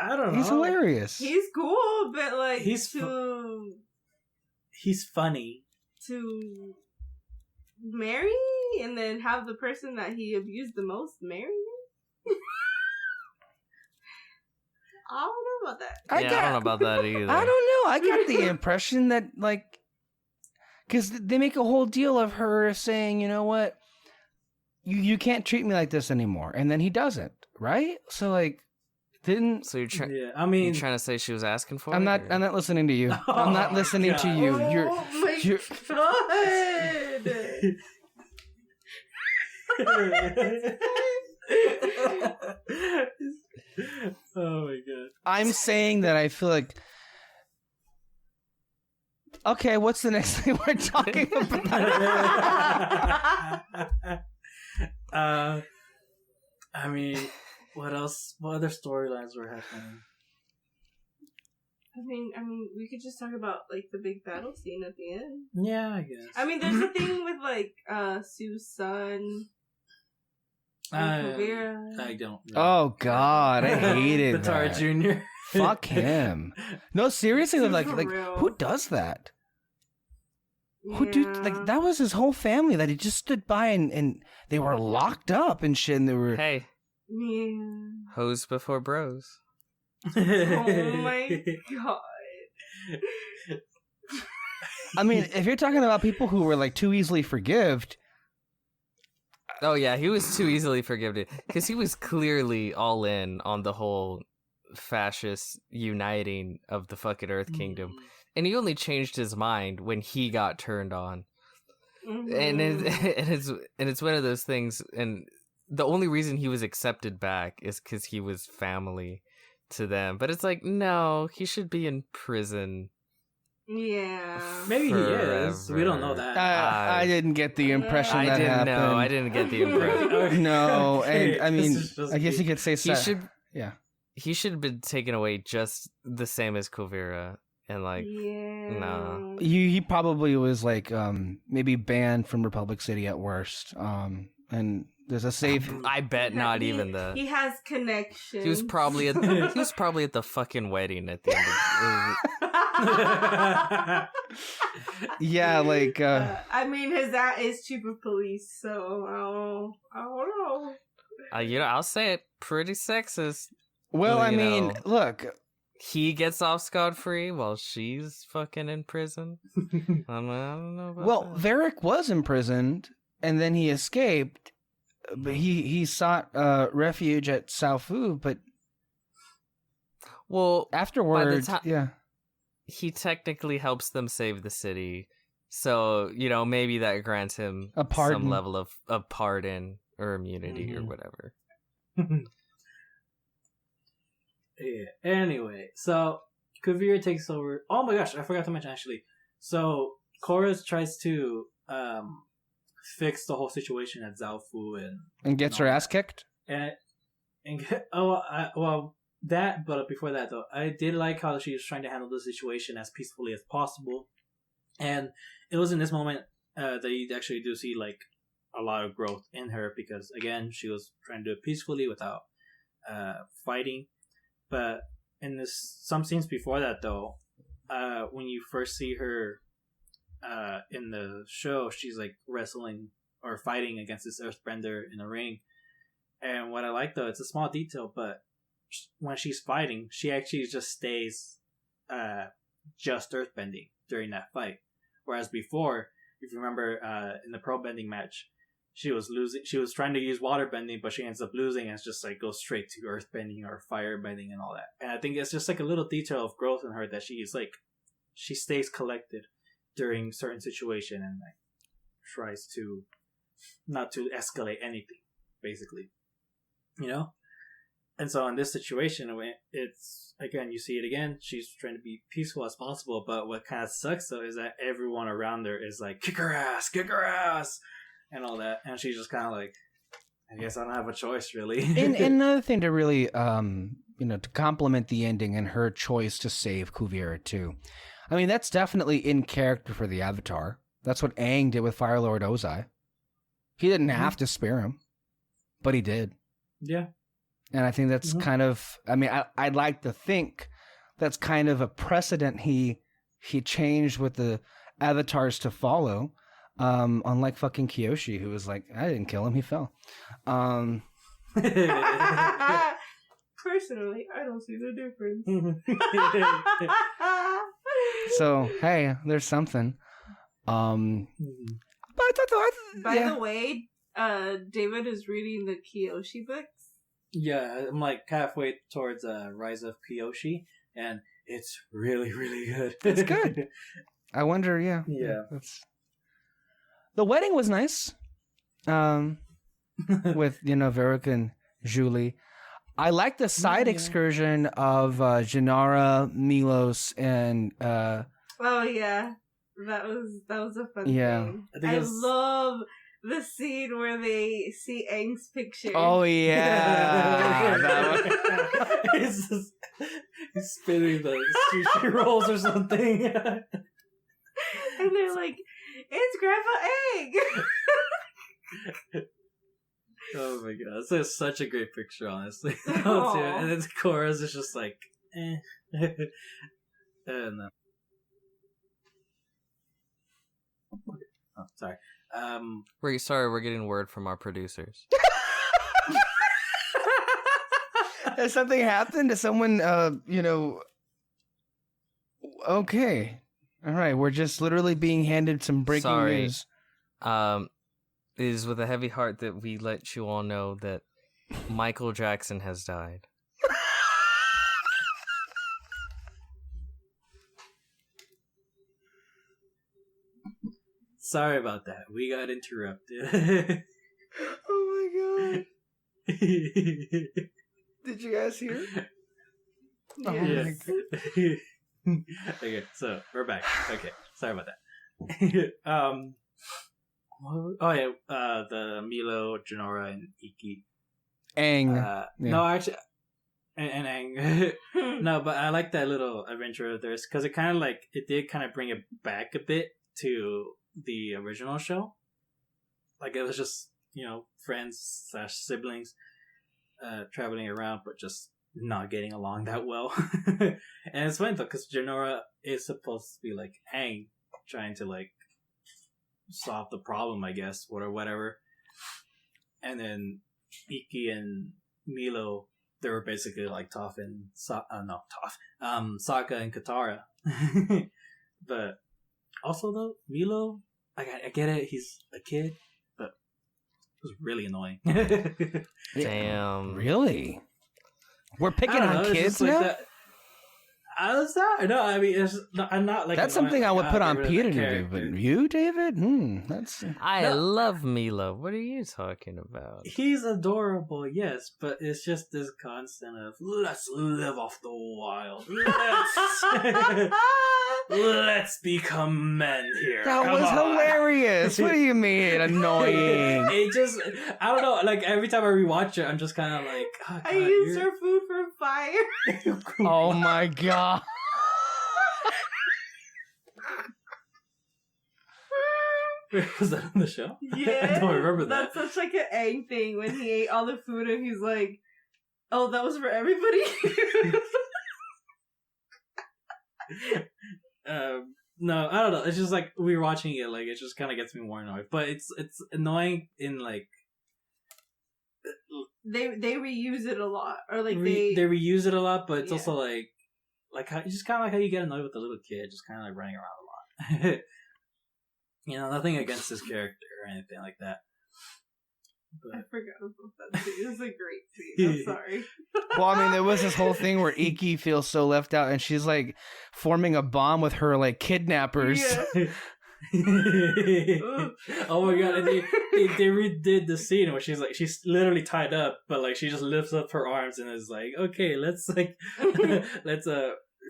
don't know. He's hilarious. He's cool, but, like, he's funny. To marry and then have the person that he abused the most marry him? I don't know about that. I don't know about that either. I don't know. I got the impression that, like, because they make a whole deal of her saying, you know what, you can't treat me like this anymore, and then he doesn't, right? So, like, didn't. So you're trying. Yeah, I mean, you're trying to say she was asking for I'm it? not. Or? I'm not listening to you. I'm not listening to you. You're. Oh my god. I'm saying that I feel like. Okay, what's the next thing we're talking about? I mean, what else? What other storylines were happening? I mean, we could just talk about like the big battle scene at the end. Yeah, I guess. I mean, there's a thing with like Sue's son. Kubira. I don't know. Oh God, I hated Batara that. Jr. Fuck him. No, seriously, Dude, like for real. who does that? Yeah. Who do like that was his whole family that he just stood by and they were locked up and shit and they were Hey, Yeah. hoes before bros. Oh my god. I mean, if you're talking about people who were like too easily forgived, Oh yeah, he was too easily forgiven because he was clearly all in on the whole fascist uniting of the fucking Earth Kingdom, and he only changed his mind when he got turned on. And it's one of those things, and the only reason he was accepted back is because he was family to them. But it's like, no, he should be in prison. Yeah. Maybe he is. We don't know Forever. that. I didn't get the impression I that didn't happened. know. I didn't get the impression. No, and I mean, This is just I guess me. you could say He so. should. Yeah. He should have been taken away just the same as Kubira, and like, Yeah. no. He probably was like maybe banned from Republic City at worst. And there's a safe. I bet not He- even the. He has connections. He was probably at the fucking wedding at the end of. Yeah, like I mean, his dad is chief of police, so I don't know. I'll say it, pretty sexist. well, I you mean, know. look, He gets off scot-free while she's fucking in prison. I don't know about well, that. Varric was imprisoned and then he escaped, but he sought refuge at Saufu, but Well, afterwards, ti- yeah. he technically helps them save the city. So, maybe that grants him A pardon. some level of pardon or immunity or Mhm. whatever. Yeah. Anyway, so Kubira takes over. Oh my gosh, I forgot to mention actually. So Korra tries to fix the whole situation at Zaofu And gets her ass kicked. and that. But before that though, I did like how she was trying to handle the situation as peacefully as possible, and it was in this moment that you actually do see like a lot of growth in her because again she was trying to do it peacefully without fighting. But in some scenes before that, though, when you first see her in the show, she's like wrestling or fighting against this earthbender in a ring. And what I like, though, it's a small detail, but when she's fighting, she actually just stays just earthbending during that fight. Whereas before, if you remember in the pro bending match, she was losing. She was trying to use water bending, but she ends up losing and it's just like goes straight to earth bending or fire bending and all that. And I think it's just like a little detail of growth in her that she stays collected during certain situation and like tries to not to escalate anything, basically. And so in this situation, it's again you see it again. She's trying to be peaceful as possible, but what kind of sucks though is that everyone around her is like kick her ass, and all that, and she's just kind of like, I guess I don't have a choice, really. And another thing to really, to complement the ending and her choice to save Kubira too. I mean, that's definitely in character for the Avatar. That's what Aang did with Fire Lord Ozai. He didn't have to spare him, but he did. Yeah. And I think that's kind of, I mean, I'd like to think that's kind of a precedent he changed with the Avatars to follow. Unlike fucking Kyoshi, who was like, I didn't kill him, he fell. Personally, I don't see the difference. So hey, there's something. But I thought By the way, David is reading the Kyoshi books. Yeah, I'm like halfway towards Rise of Kyoshi, and it's really, really good. It's good. I wonder, yeah. The wedding was nice. With, Varric and Julie. I like the side excursion of Janara, Milos, and Oh yeah, that was a fun Yeah. thing. I think I love the scene where they see Aang's picture. Oh yeah, that one. He's spinning the sushi rolls or something. And they're like, "It's Grandpa Aang." Oh my god, that's such a great picture, honestly. And then Korra's is just like, eh. And oh, sorry. We're getting word from our producers. Has something happened to someone? Okay, all right. We're just literally being handed some breaking news. It is with a heavy heart that we let you all know that Michael Jackson has died. Sorry about that. We got interrupted. Oh my god! Did you guys hear? Oh yes. my god! Okay, so we're back. Okay, sorry about that. The Milo, Janora, and Iki. Aang. No, actually, and Aang. No, but I like that little adventure of theirs because it did kind of bring it back a bit to the original show. Like it was just friends / siblings traveling around, but just not getting along that well. And it's funny though because Janora is supposed to be like Aang, trying to like solve the problem, I guess, or whatever. And then Iki and Milo, they were basically like Toph and Sokka and Katara. But also though, Milo, I get it, he's a kid, but it was really annoying. Damn. Really? We're picking on kids now? Like I was not. No, I mean, I'm not like. That's something I would put on Peter to do, but you, David? That's. I love Milo. What are you talking about? He's adorable, yes, but it's just this constant of let's live off the wild. Let's become men here. That was hilarious. What do you mean annoying? It just, I don't know. Like every time I rewatch it, I'm just kind of like, oh, God, I used her food for fire. Oh my god. Was that on the show? Yeah. I don't remember that. That's such like an Aang thing when he ate all the food and he's like, oh, that was for everybody? No, I don't know. It's just like rewatching it, like it just kind of gets me more annoyed. But it's annoying in like they reuse it a lot, or like they reuse it a lot. But it's yeah. also like how, just kind of like how you get annoyed with the little kid, just kind of like running around a lot. Nothing against his character or anything like that. But... I forgot about that scene. It was a great scene. I'm sorry. Well, I mean, there was this whole thing where Iki feels so left out, and she's like forming a bomb with her like kidnappers. Yeah. Oh my god! And they redid the scene where she's literally tied up, but like she just lifts up her arms and is like, "Okay, let's let's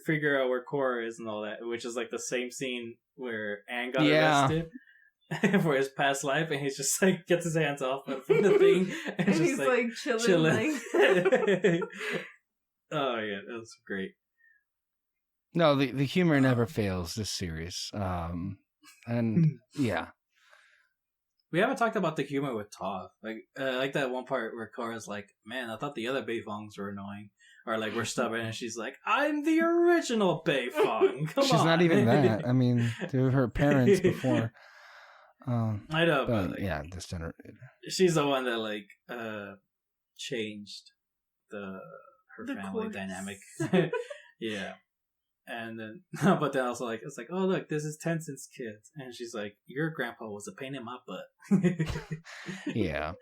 figure out where Cora is and all that," which is like the same scene where Aang got arrested. For his past life, and he's just like gets his hands off from the thing and just he's like chilling. Oh yeah, that was great. No, the humor never fails this series. And yeah, we haven't talked about the humor with Toph. Like that one part where Cora's like, "Man, I thought the other Beifongs were annoying." Or like we're stubborn, and she's like, "I'm the original Beifong." Come on, she's not even that. I mean, they were her parents before. I know, but like, yeah, this generation. She's the one that like changed her family course. dynamic. Yeah, and then but then also like it's like, oh look, this is Tencent's kids, and she's like, your grandpa was a pain in my butt. Yeah,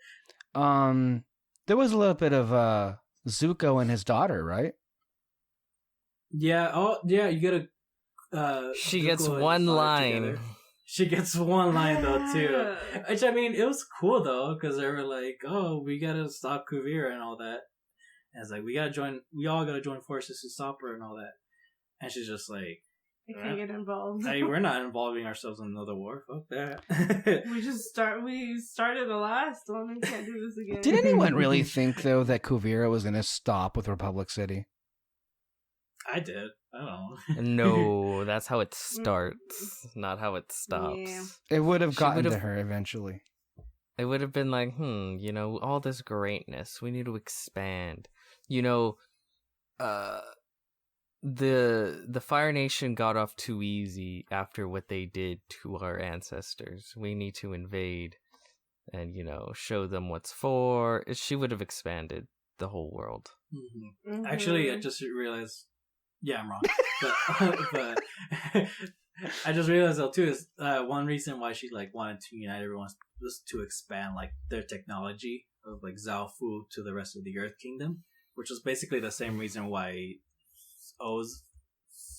there was a little bit of Zuko and his daughter, right? Yeah. Oh yeah, you get a. She gets one line. Together. She gets one line though too, which I mean it was cool though because they were like, "Oh, we gotta stop Kubira and all that." And it's like we all gotta join forces to stop her and all that. And she's just like, I can't get involved. Hey, we're not involving ourselves in another war. Fuck that. We started the last one and can't do this again. Did anyone really think, though, that Kubira was going to stop with Republic City? I did. I don't know. No, that's how it starts, not how it stops. Yeah. It would have gotten to her eventually. It would have been like, all this greatness, we need to expand. The Fire Nation got off too easy after what they did to our ancestors. We need to invade and, show them what's for. She would have expanded the whole world. Mm-hmm. Mm-hmm. Actually, I just realized. Yeah, I'm wrong. but I just realized though too is one reason why she wanted to unite everyone was to expand their technology of Zaofu to the rest of the Earth Kingdom, which was basically the same reason why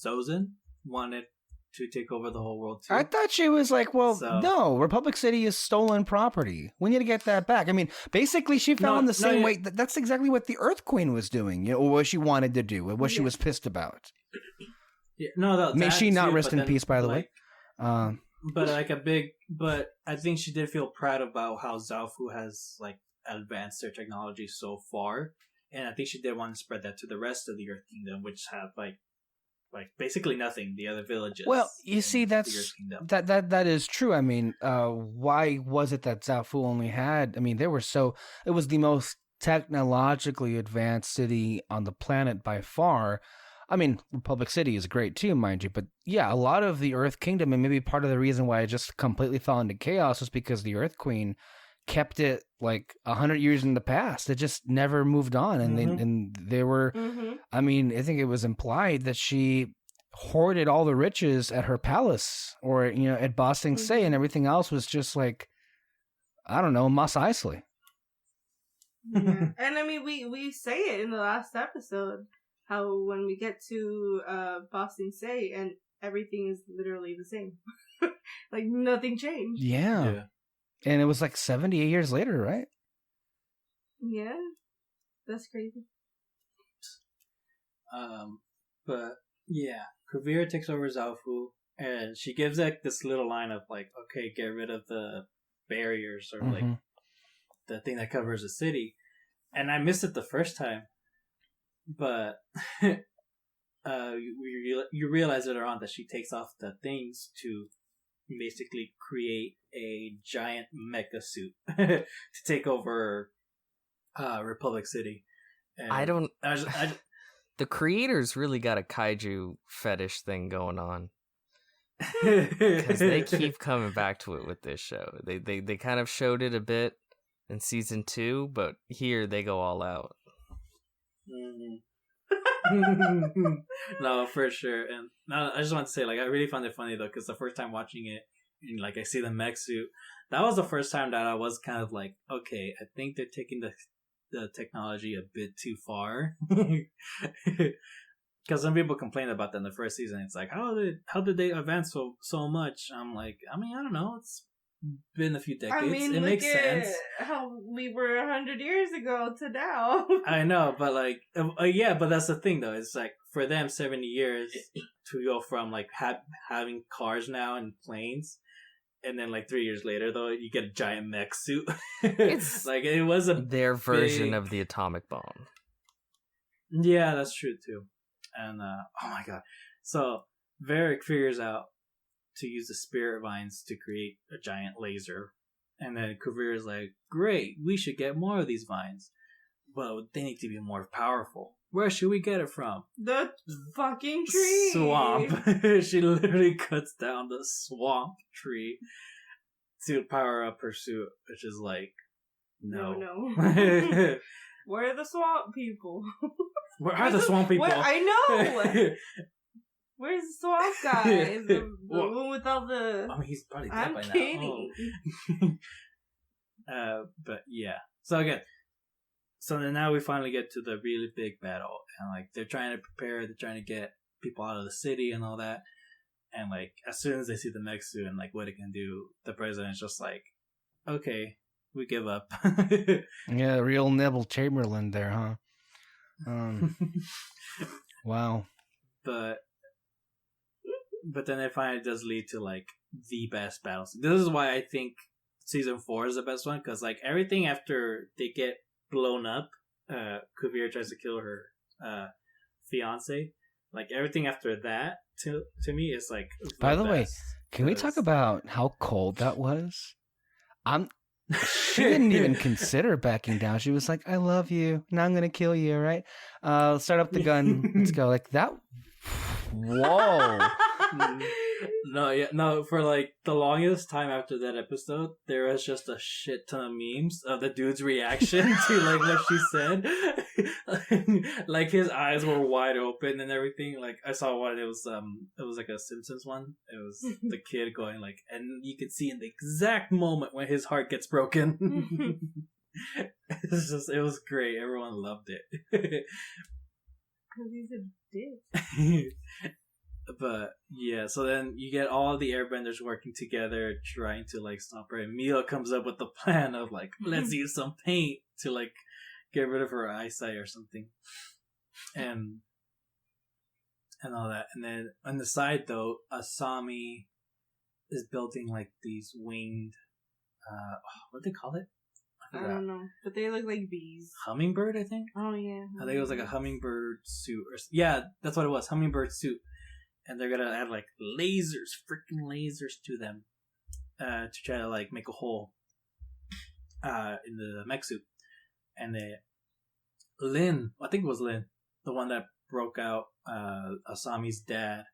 Sozin wanted to take over the whole world too. I thought she was no, Republic City is stolen property. We need to get that back. I mean, basically she fell in the same way. That's exactly what the Earth Queen was doing, or what she wanted to do, what she was pissed about. Yeah, no, may she not rest in peace, by the way. But I think she did feel proud about how Zaofu has advanced their technology so far, and I think she did want to spread that to the rest of the Earth Kingdom, which have basically nothing. The other villages. Well, you see, that is true. I mean, why was it that Zaofu only had? I mean, it was the most technologically advanced city on the planet by far. I mean, Republic City is great too, mind you, but yeah, a lot of the Earth Kingdom, and maybe part of the reason why it just completely fell into chaos was because the Earth Queen kept it 100 years in the past. It just never moved on, and they were. Mm-hmm. I mean, I think it was implied that she hoarded all the riches at her palace, or at Ba Sing Se, and everything else was just I don't know, Mos Eisley. Yeah. And I mean, we say it in the last episode how when we get to Ba Sing Se and everything is literally the same, nothing changed. Yeah. And it was 78 years later, right? Yeah. That's crazy. But yeah, Kubira takes over Zaofu, and she gives this little line of okay, get rid of the barriers, or the thing that covers the city. And I missed it the first time, but you realize later on that she takes off the things to basically create a giant mecha suit to take over Republic City. And the creators really got a kaiju fetish thing going on, because they keep coming back to it with this show. They kind of showed it a bit in season 2, but here they go all out. No, for sure. And I just want to say, I really found it funny though, because the first time watching it, and I see the mech suit, that was the first time that I was kind of okay, I think they're taking the technology a bit too far. Because some people complained about that in the first season. It's how did they advance so much? I'm I don't know. It's been a few decades. I mean, it makes sense. How we were 100 years ago to now. I know, but yeah, but that's the thing though. It's for them, 70 years to go from having cars now and planes, and then 3 years later though, you get a giant mech suit. It's it was their version of the atomic bomb. Yeah, that's true too. And oh my god, so Varric figures out to use the spirit vines to create a giant laser, and then Kubira's great, we should get more of these vines, but they need to be more powerful. Where should we get it from? The fucking tree. Swamp. She literally cuts down the swamp tree to power up her suit, which is no. Where are the swamp people? Where are the swamp people? I know. Where's the swamp guy? The one with all the... I mean, he's probably dead by kidding. now. But yeah. So again, then now we finally get to the really big battle, and they're trying to prepare, they're trying to get people out of the city and all that. And as soon as they see the mech suit and what it can do, the president's just okay, we give up. Yeah, real Neville Chamberlain there, huh? Wow. But But then it finally does lead to like the best battles. This is why I think season 4 is the best one, because like everything after they get blown up, Kubira tries to kill her fiance. Like everything after that, to me, is like. By the way, can we talk about how cold that was? She didn't even consider backing down. She was like, "I love you. Now I'm gonna kill you." Right? Let's start up the gun. Let's go. Like that. Whoa. No. For like the longest time after that episode, there was just a shit ton of memes of the dude's reaction to like what she said. Like his eyes were wide open and everything. Like I saw one. It was like a Simpsons one. It was the kid going like, and you could see in the exact moment when his heart gets broken. It was great. Everyone loved it. Because he's a dick. But yeah, so then you get all the airbenders working together trying to like stop her, and Mila comes up with the plan of like, let's use some paint to like get rid of her eyesight or something, and all that. And then on the side though, Asami is building like these winged what do they call it? I don't know, but they look like bees. Hummingbird, I think. Oh yeah, I think it was like a hummingbird suit, or yeah, that's what it was, hummingbird suit. And they're gonna add like freaking lasers to them, to try to like make a hole, in the mech suit. And Lin, I think it was Lin, the one that broke out, Asami's dad.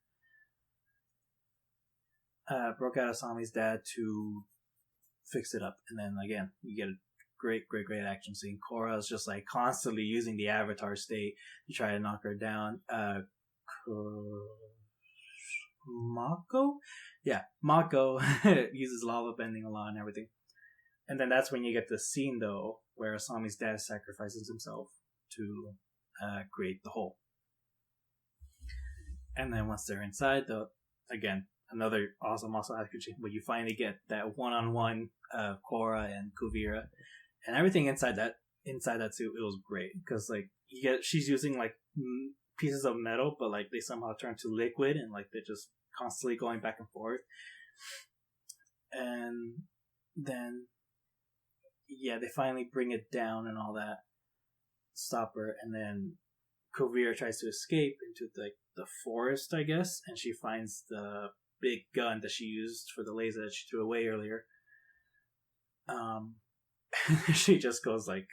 Broke out Asami's dad to fix it up, and then again you get a great action scene. Cora is just like constantly using the avatar state to try to knock her down. Mako uses lava bending a lot and everything. And then that's when you get the scene though where Asami's dad sacrifices himself to create the hole. And then once they're inside though, again, another awesome action scene where you finally get that one-on-one Cora and Kubira and everything inside that suit. It was great because like she's using like pieces of metal, but like they somehow turn to liquid and like they're just constantly going back and forth. And then they finally bring it down and all that, stop her, and then Kubira tries to escape into like the forest, I guess, and she finds the big gun that she used for the laser that she threw away earlier. She just goes like,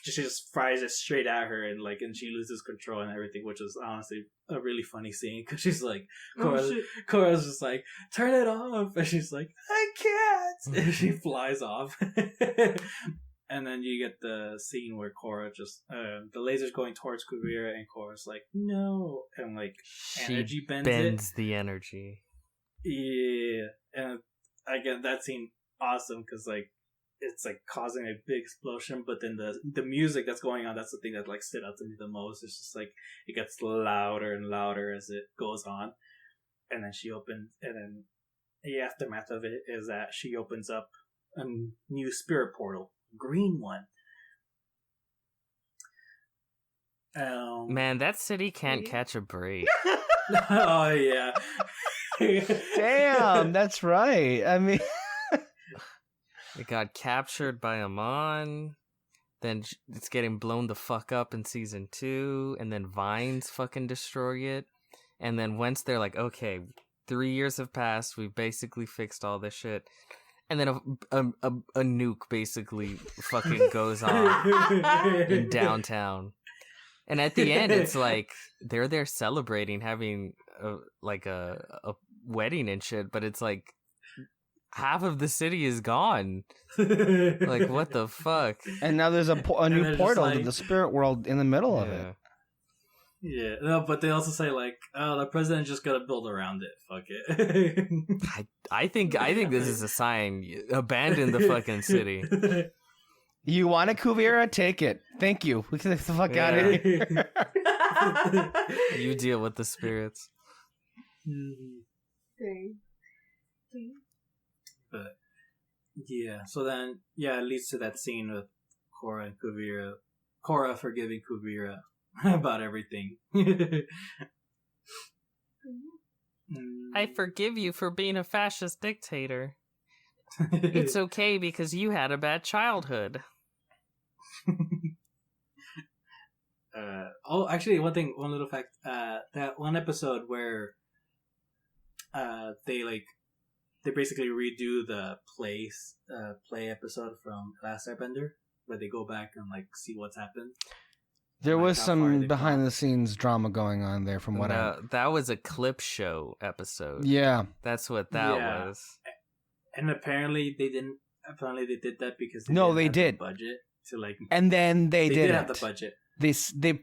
she just fires it straight at her, and she loses control and everything, which is honestly a really funny scene because she's like, Cora's just like, turn it off, and she's like, I can't, and she flies off. And then you get the scene where Cora just the laser's going towards Kubira, and Cora's like, no, and like energy bends the energy. Yeah, and again that scene awesome because like it's like causing a big explosion, but then the music that's going on, that's the thing that like stood out to me the most. It's just like it gets louder and louder as it goes on, and then she opens, and then the aftermath of it is that she opens up a new spirit portal, green one. Man, that city can't catch a break. Oh yeah. Damn, that's right. I mean, it got captured by Amon, then it's getting blown the fuck up in season 2, and then Vines fucking destroy it, and then once they're like, okay, 3 years have passed, we've basically fixed all this shit, and then a nuke basically fucking goes off in downtown. And at the end, it's like they're there celebrating, having a wedding and shit, but it's like half of the city is gone. Like, what the fuck? And now there's a new portal to the spirit world in the middle of it. Yeah, no, but they also say like, oh, the president just gotta build around it. Fuck it. I think this is a sign. Abandon the fucking city. You want a Kubira? Take it. Thank you. We can get the fuck out of here. You deal with the spirits. But yeah, so then it leads to that scene with Cora and Kubira. Cora forgiving Kubira about everything. I forgive you for being a fascist dictator. It's okay because you had a bad childhood. Actually, one little fact. That one episode where they basically redo the play episode from Last Airbender, where they go back and like see what's happened. There Like, was how far some they've behind gone. the scenes drama going on there from what I... That was a clip show episode. Yeah. That's what that Yeah. was. And apparently they didn't. Apparently they did that because No, didn't they have the did. budget to like. And then they They didn't. did have the budget. They Oh, okay.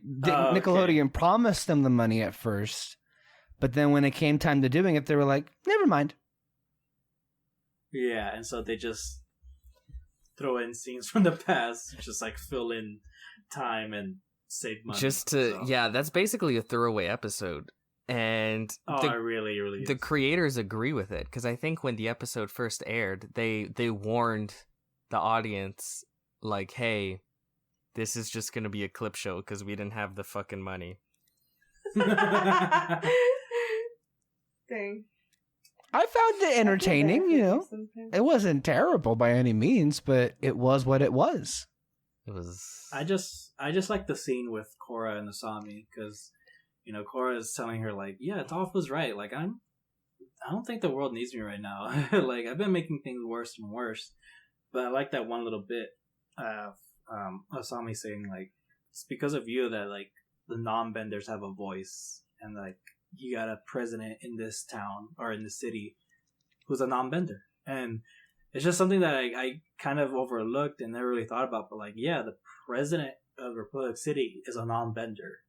Nickelodeon promised them the money at first, but then when it came time to doing it, they were like, never mind. Yeah, and so they just throw in scenes from the past, just like fill in time and save money. That's basically a throwaway episode. And it really is. the creators agree with it, because I think when the episode first aired, they warned the audience, like, hey, this is just going to be a clip show because we didn't have the fucking money. Dang. I found it entertaining, you know. Sometimes. It wasn't terrible by any means, but it was what it was. It was... I just like the scene with Cora and Asami because, you know, Cora is telling her like, yeah, Toph was right. Like I don't think the world needs me right now. Like I've been making things worse and worse. But I like that one little bit of Asami saying like, it's because of you that like the non-benders have a voice, and like you got a president in this town or in the city who's a non-bender, and it's just something that I kind of overlooked and never really thought about. But like, yeah, the president of Republic City is a non-bender,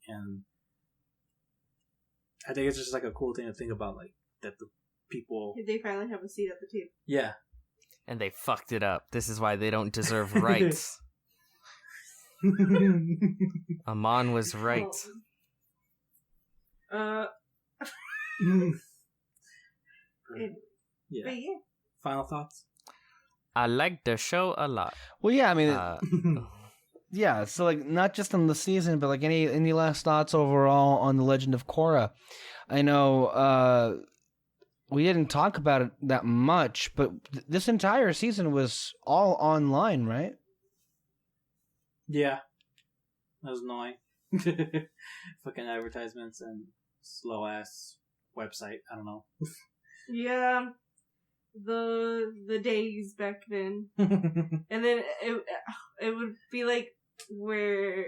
and I think it's just like a cool thing to think about, like that the people. They finally have a seat at the table. Yeah. And they fucked it up. This is why they don't deserve rights. Amon was right. Yeah. Yeah. But yeah. Final thoughts? I like the show a lot. Well, yeah, I mean, yeah. So, like, not just on the season, but like any last thoughts overall on the Legend of Korra? I know we didn't talk about it that much, but this entire season was all online, right? Yeah. That was annoying. Fucking advertisements and slow ass website. I don't know. Yeah. The days back then. And then it would be like where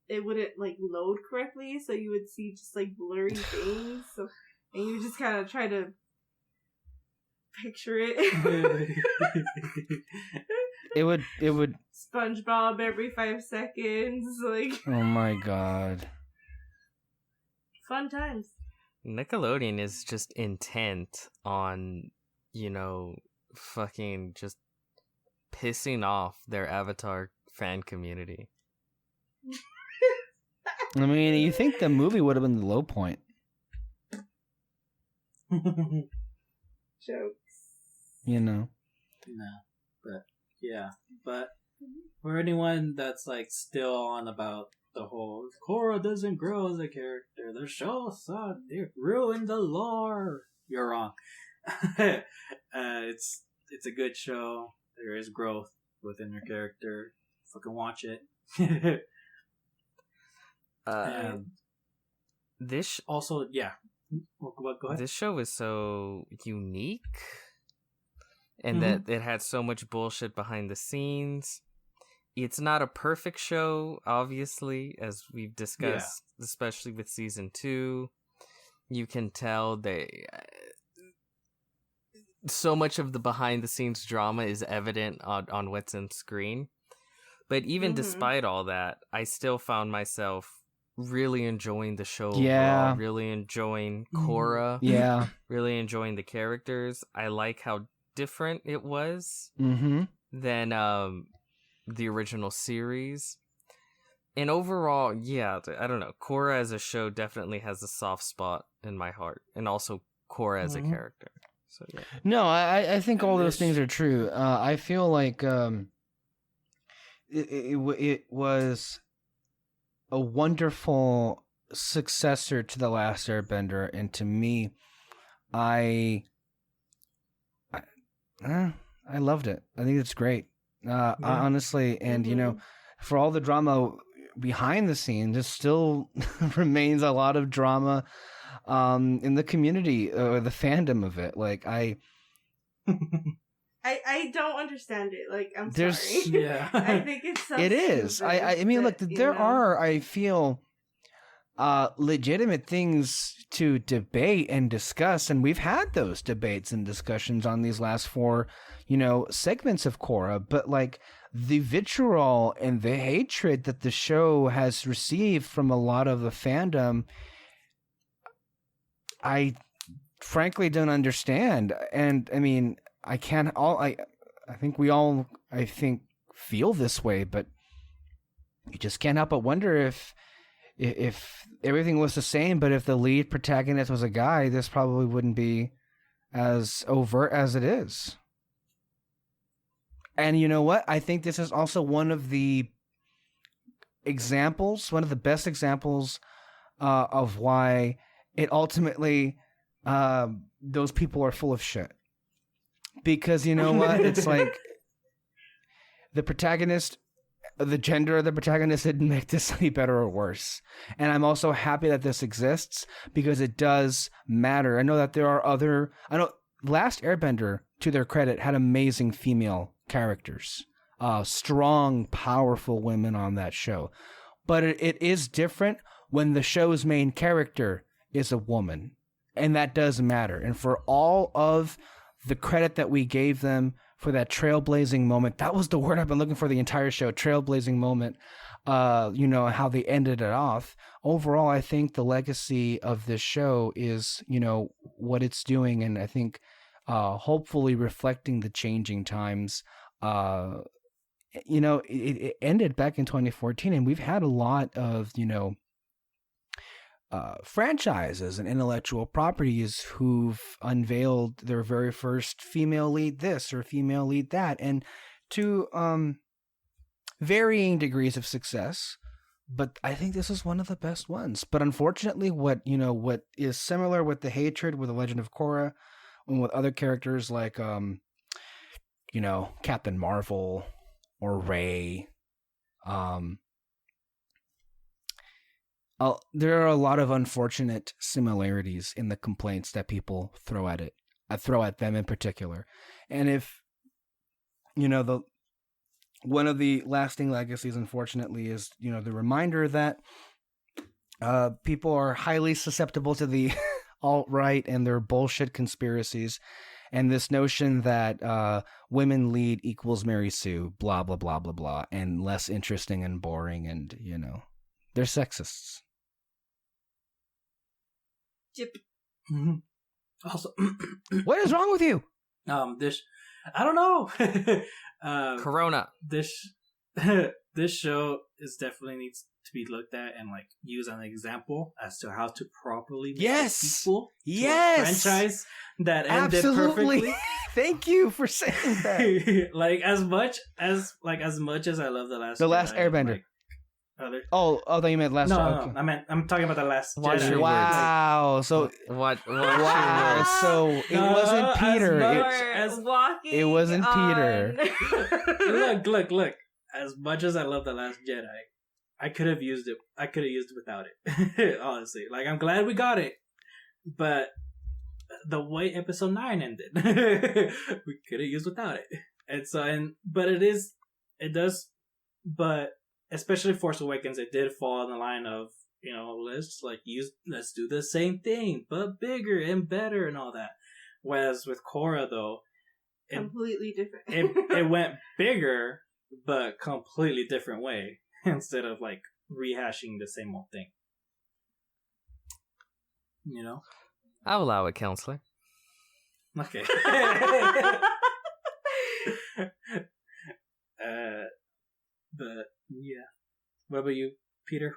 it wouldn't like load correctly, so you would see just like blurry things. So, and you just kind of try to picture it. It would SpongeBob every 5 seconds, like oh my god. fun times. Nickelodeon is just intent on, you know, fucking just pissing off their Avatar fan community. I mean, you think the movie would have been the low point. Jokes. You know. No, but yeah, but for anyone that's like still on about the whole Korra doesn't grow as a character, the show sucked, it ruined the lore. You're wrong. It's a good show. There is growth within her character. Fucking watch it. This Also, yeah. Go ahead. This show is so unique, and that it had so much bullshit behind the scenes. It's not a perfect show, obviously, as we've discussed, especially with season 2. You can tell so much of the behind the scenes drama is evident on what's on screen. But even despite all that, I still found myself really enjoying the show overall, really enjoying Cora, really enjoying the characters. I like how different it was than the original series. And overall, yeah, I don't know. Cora as a show definitely has a soft spot in my heart, and also Cora as a character. So yeah. No, I think all those things are true. I feel like it was a wonderful successor to The Last Airbender, and to me, I loved it. I think it's great. Honestly, and you know, for all the drama behind the scenes, there still remains a lot of drama in the community or the fandom of it. Like I don't understand it. Like I'm there's sorry. Yeah. I think it's so it is. stupid I mean, look, that, there are, I feel, legitimate things to debate and discuss, and we've had those debates and discussions on these last 4, segments of Korra, but like the vitriol and the hatred that the show has received from a lot of the fandom, I frankly don't understand. And I mean, I think we all, feel this way, but you just can't help but wonder if everything was the same, but if the lead protagonist was a guy, this probably wouldn't be as overt as it is. And you know what? I think this is also one of the best examples of why it ultimately, those people are full of shit. Because you know what? It's like the protagonist, the gender of the protagonist didn't make this any better or worse. And I'm also happy that this exists because it does matter. I know that there are Last Airbender, to their credit, had amazing female characters. Strong, powerful women on that show. But it is different when the show's main character is a woman. And that does matter. And for all of the credit that we gave them for that trailblazing moment, that was the word I've been looking for the entire show, trailblazing moment, how they ended it off. Overall, I think the legacy of this show is, what it's doing, and I think hopefully reflecting the changing times. It ended back in 2014, and we've had a lot of, franchises and intellectual properties who've unveiled their very first female lead this or female lead that, and to varying degrees of success. But I think this is one of the best ones. But unfortunately, what is similar with the hatred with the Legend of Korra and with other characters like Captain Marvel or Rey, there are a lot of unfortunate similarities in the complaints that people throw at it. I throw at them in particular. And if, one of the lasting legacies, unfortunately, is, the reminder that people are highly susceptible to the alt-right and their bullshit conspiracies. And this notion that women lead equals Mary Sue, blah, blah, blah, blah, blah, and less interesting and boring. And, they're sexists. Mm-hmm. Also, what is wrong with you? I don't know. Corona. This show definitely needs to be looked at and like used as an example as to how to properly make a sequel to a franchise that ended perfectly. Thank you for saying that. Like as much as I love the last Airbender. Like, oh, I thought you meant last. No, okay. I'm talking about the last. Jedi. Wow. So what? Wow. So it wasn't Peter. It wasn't Peter. Look. As much as I love the Last Jedi, I could have used it. I could have used it without it. Honestly, like I'm glad we got it, but the way Episode 9 ended, we could have used without it. But especially Force Awakens, it did fall in the line of, let's do the same thing, but bigger and better and all that. Whereas with Korra, though, completely different. it went bigger, but completely different way, instead of like rehashing the same old thing. I'll allow it, counselor. Okay. But yeah, what about you, Peter?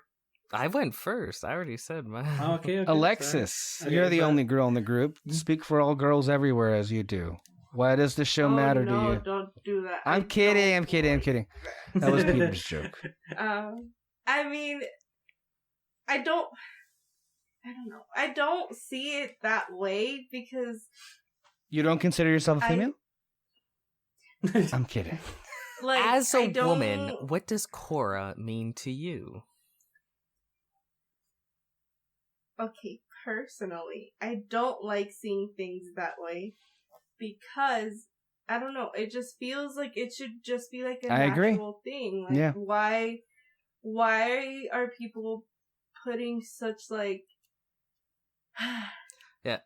I went first. I already said mine. Oh, okay. Alexis, you're the only girl in the group. Speak for all girls everywhere as you do. Why does the show matter to you? Don't do that. I'm kidding. That was Peter's joke. I mean, I don't. I don't know. I don't see it that way because You don't consider yourself a female? I'm kidding. Like, as a woman, what does Cora mean to you? Okay, personally, I don't like seeing things that way because I don't know. It just feels like it should just be like a natural thing. Like, yeah. Why are people putting such like yeah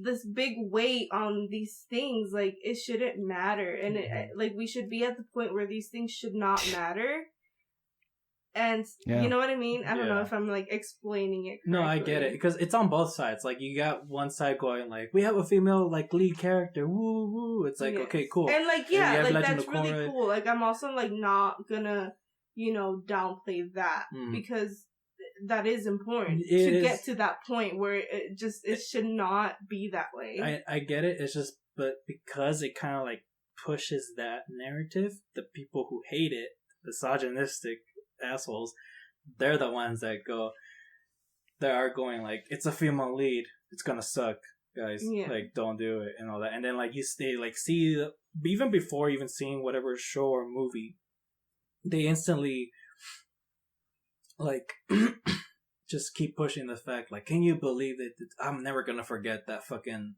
this big weight on these things? Like, it shouldn't matter, and like we should be at the point where these things should not matter. And you know what I mean? I don't know if I'm like explaining it correctly. No, I get it, because it's on both sides. Like, you got one side going like, we have a female like lead character, woo woo. It's like, okay, cool. And like, like that's really cool. Like, I'm also like not gonna, downplay that because that is important to get to that point where it should not be that way. I get it. It's just, but because it kind of like pushes that narrative, the people who hate it, misogynistic assholes, they're the ones that are going like, it's a female lead, it's gonna suck, guys. Like, don't do it and all that. And then like they like see, even before even seeing whatever show or movie, they instantly like just keep pushing the fact like, can you believe it? I'm never gonna forget that fucking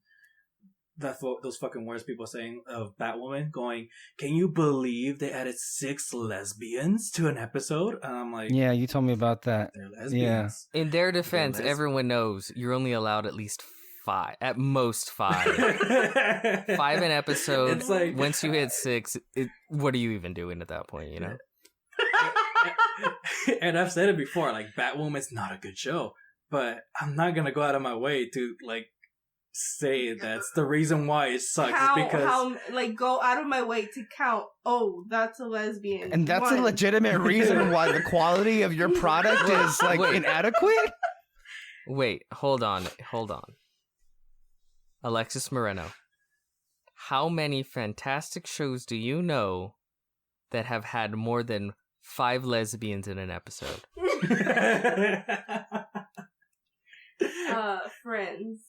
those fucking words people saying of Batwoman going, can you believe they added 6 lesbians to an episode? And I'm like, yeah, you told me about that. They're lesbians. Yeah. In their defense, everyone knows you're only allowed at least 5, at most 5. 5 an episode. It's like, once you hit 6, what are you even doing at that point, And I've said it before, like, Batwoman's not a good show, but I'm not gonna go out of my way to like say that's the reason why it sucks. Go out of my way to count, oh, that's a lesbian, and that's a legitimate reason why the quality of your product is like inadequate. Wait, hold on Alexys Moreno, how many fantastic shows do you know that have had more than 5 lesbians in an episode? Friends.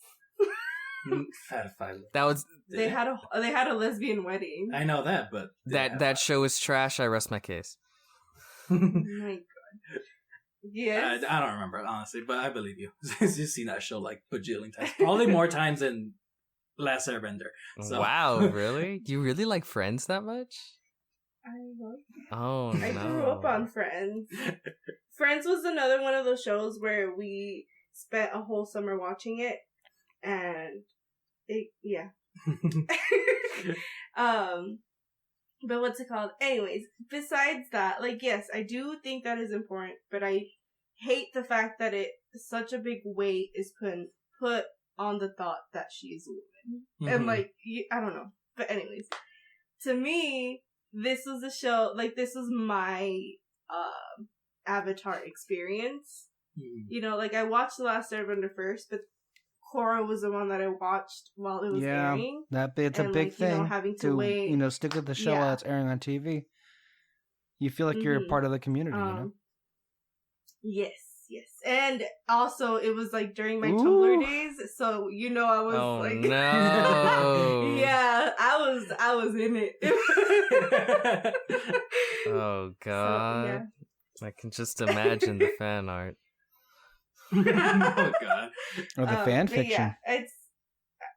That was they had a lesbian wedding. I know that, but that show is trash. I rest my case. Oh my god. Yes. I don't remember, honestly, but I believe you. You've seen that show like bajillion times, probably more times than Last Airbender. So. Wow, really? You really like Friends that much? I love it. Oh, I grew up on Friends. Friends was another one of those shows where we spent a whole summer watching it, and but what's it called? Anyways, besides that, like, yes, I do think that is important, but I hate the fact that such a big weight is put on the thought that she is a woman. And like, I don't know. But anyways, to me, this was a show, like, this was my Avatar experience. Like, I watched The Last Airbender first, but Korra was the one that I watched while it was airing. It's a big thing. Having to wait. Stick with the show while it's airing on TV. You feel like you're a part of the community, Yes. And also, it was like during my Tumblr days, so I was no. Yeah, I was in it. Oh god. So, yeah. I can just imagine the fan art. Oh god. Or the fan fiction. Yeah,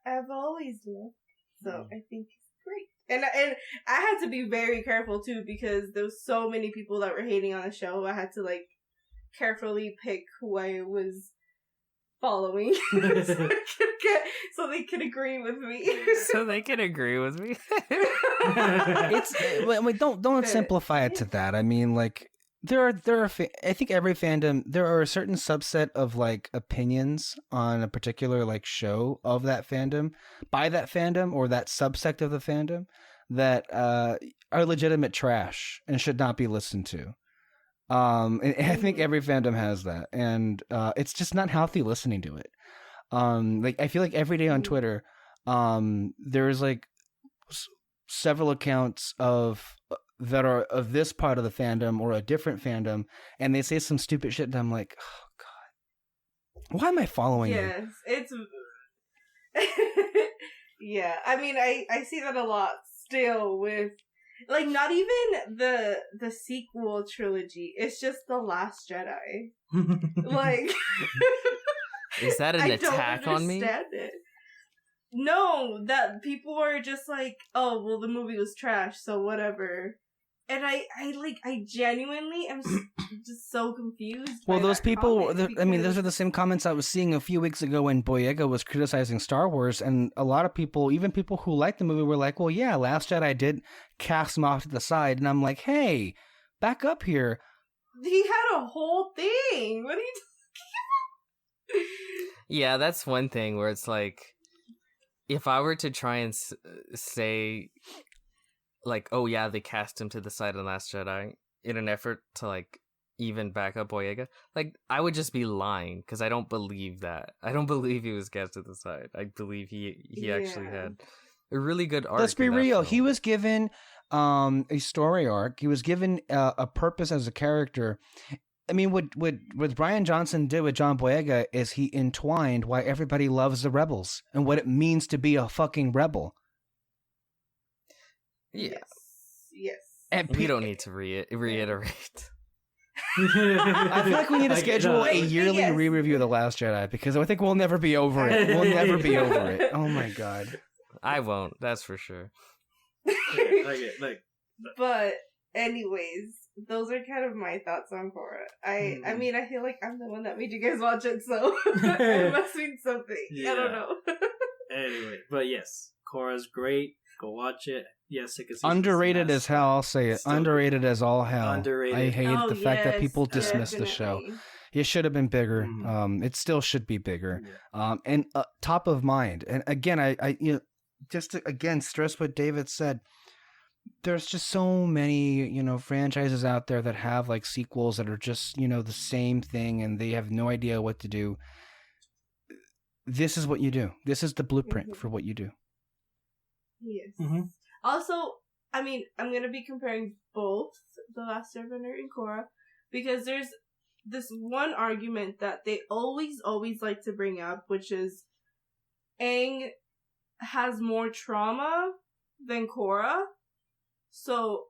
I've always loved it, so I think it's great. And I had to be very careful too, because there was so many people that were hating on the show. I had to like carefully pick who I was following so they could agree with me. So they can agree with me. Don't simplify it to that. I mean, like, there are I think every fandom, there are a certain subset of like opinions on a particular like show of that fandom, by that fandom or that subsect of the fandom, that are legitimate trash and should not be listened to. And I think every fandom has that, and it's just not healthy listening to it. Like, I feel like every day on Twitter, there's like several accounts that are of this part of the fandom or a different fandom, and they say some stupid shit, and I'm like, oh Why am I following you? Yes, it's. Yeah, I mean, I see that a lot still with, like, not even the sequel trilogy. It's just The Last Jedi. Like, is that an attack on me? It. No, that people are just like, oh, well, the movie was trash, so whatever. And I genuinely am just so confused. Well, those people, I mean, those are the same comments I was seeing a few weeks ago when Boyega was criticizing Star Wars, and a lot of people, even people who liked the movie, were like, well, yeah, Last Jedi did cast him off to the side, and I'm like, hey, back up here. He had a whole thing. What are you talking about? Yeah, that's one thing where it's like, if I were to try and say, like, oh yeah, they cast him to the side in Last Jedi in an effort to, like, even back up Boyega, like, I would just be lying, because I don't believe that. I don't believe he was cast to the side. I believe he actually had a really good arc. Let's be real. He was given a story arc. He was given a purpose as a character. I mean, what Brian Johnson did with John Boyega is he entwined why everybody loves the rebels and what it means to be a fucking rebel. Yeah. Yes. And we don't need to reiterate. I feel like we need to schedule a yearly re-review of The Last Jedi, because I think we'll never be over it. We'll never be over it. Oh my god. I won't, that's for sure. But anyways, those are kind of my thoughts on Korra. I mean, I feel like I'm the one that made you guys watch it, so it must mean something. Yeah. I don't know. Anyway, but yes, Korra's great. Go watch it. Yes, it can. Underrated as hell. I'll say it. Underrated as all hell. Underrated. I hate the fact that people dismiss the show. It should have been bigger. It still should be bigger. Yeah. And top of mind. And again, I just to again stress what David said. There's just so many, franchises out there that have like sequels that are just, the same thing, and they have no idea what to do. This is what you do. This is the blueprint for what you do. Yes. Mm-hmm. Also, I mean, I'm going to be comparing both The Last Airbender and Korra, because there's this one argument that they always like to bring up, which is Aang has more trauma than Korra. So,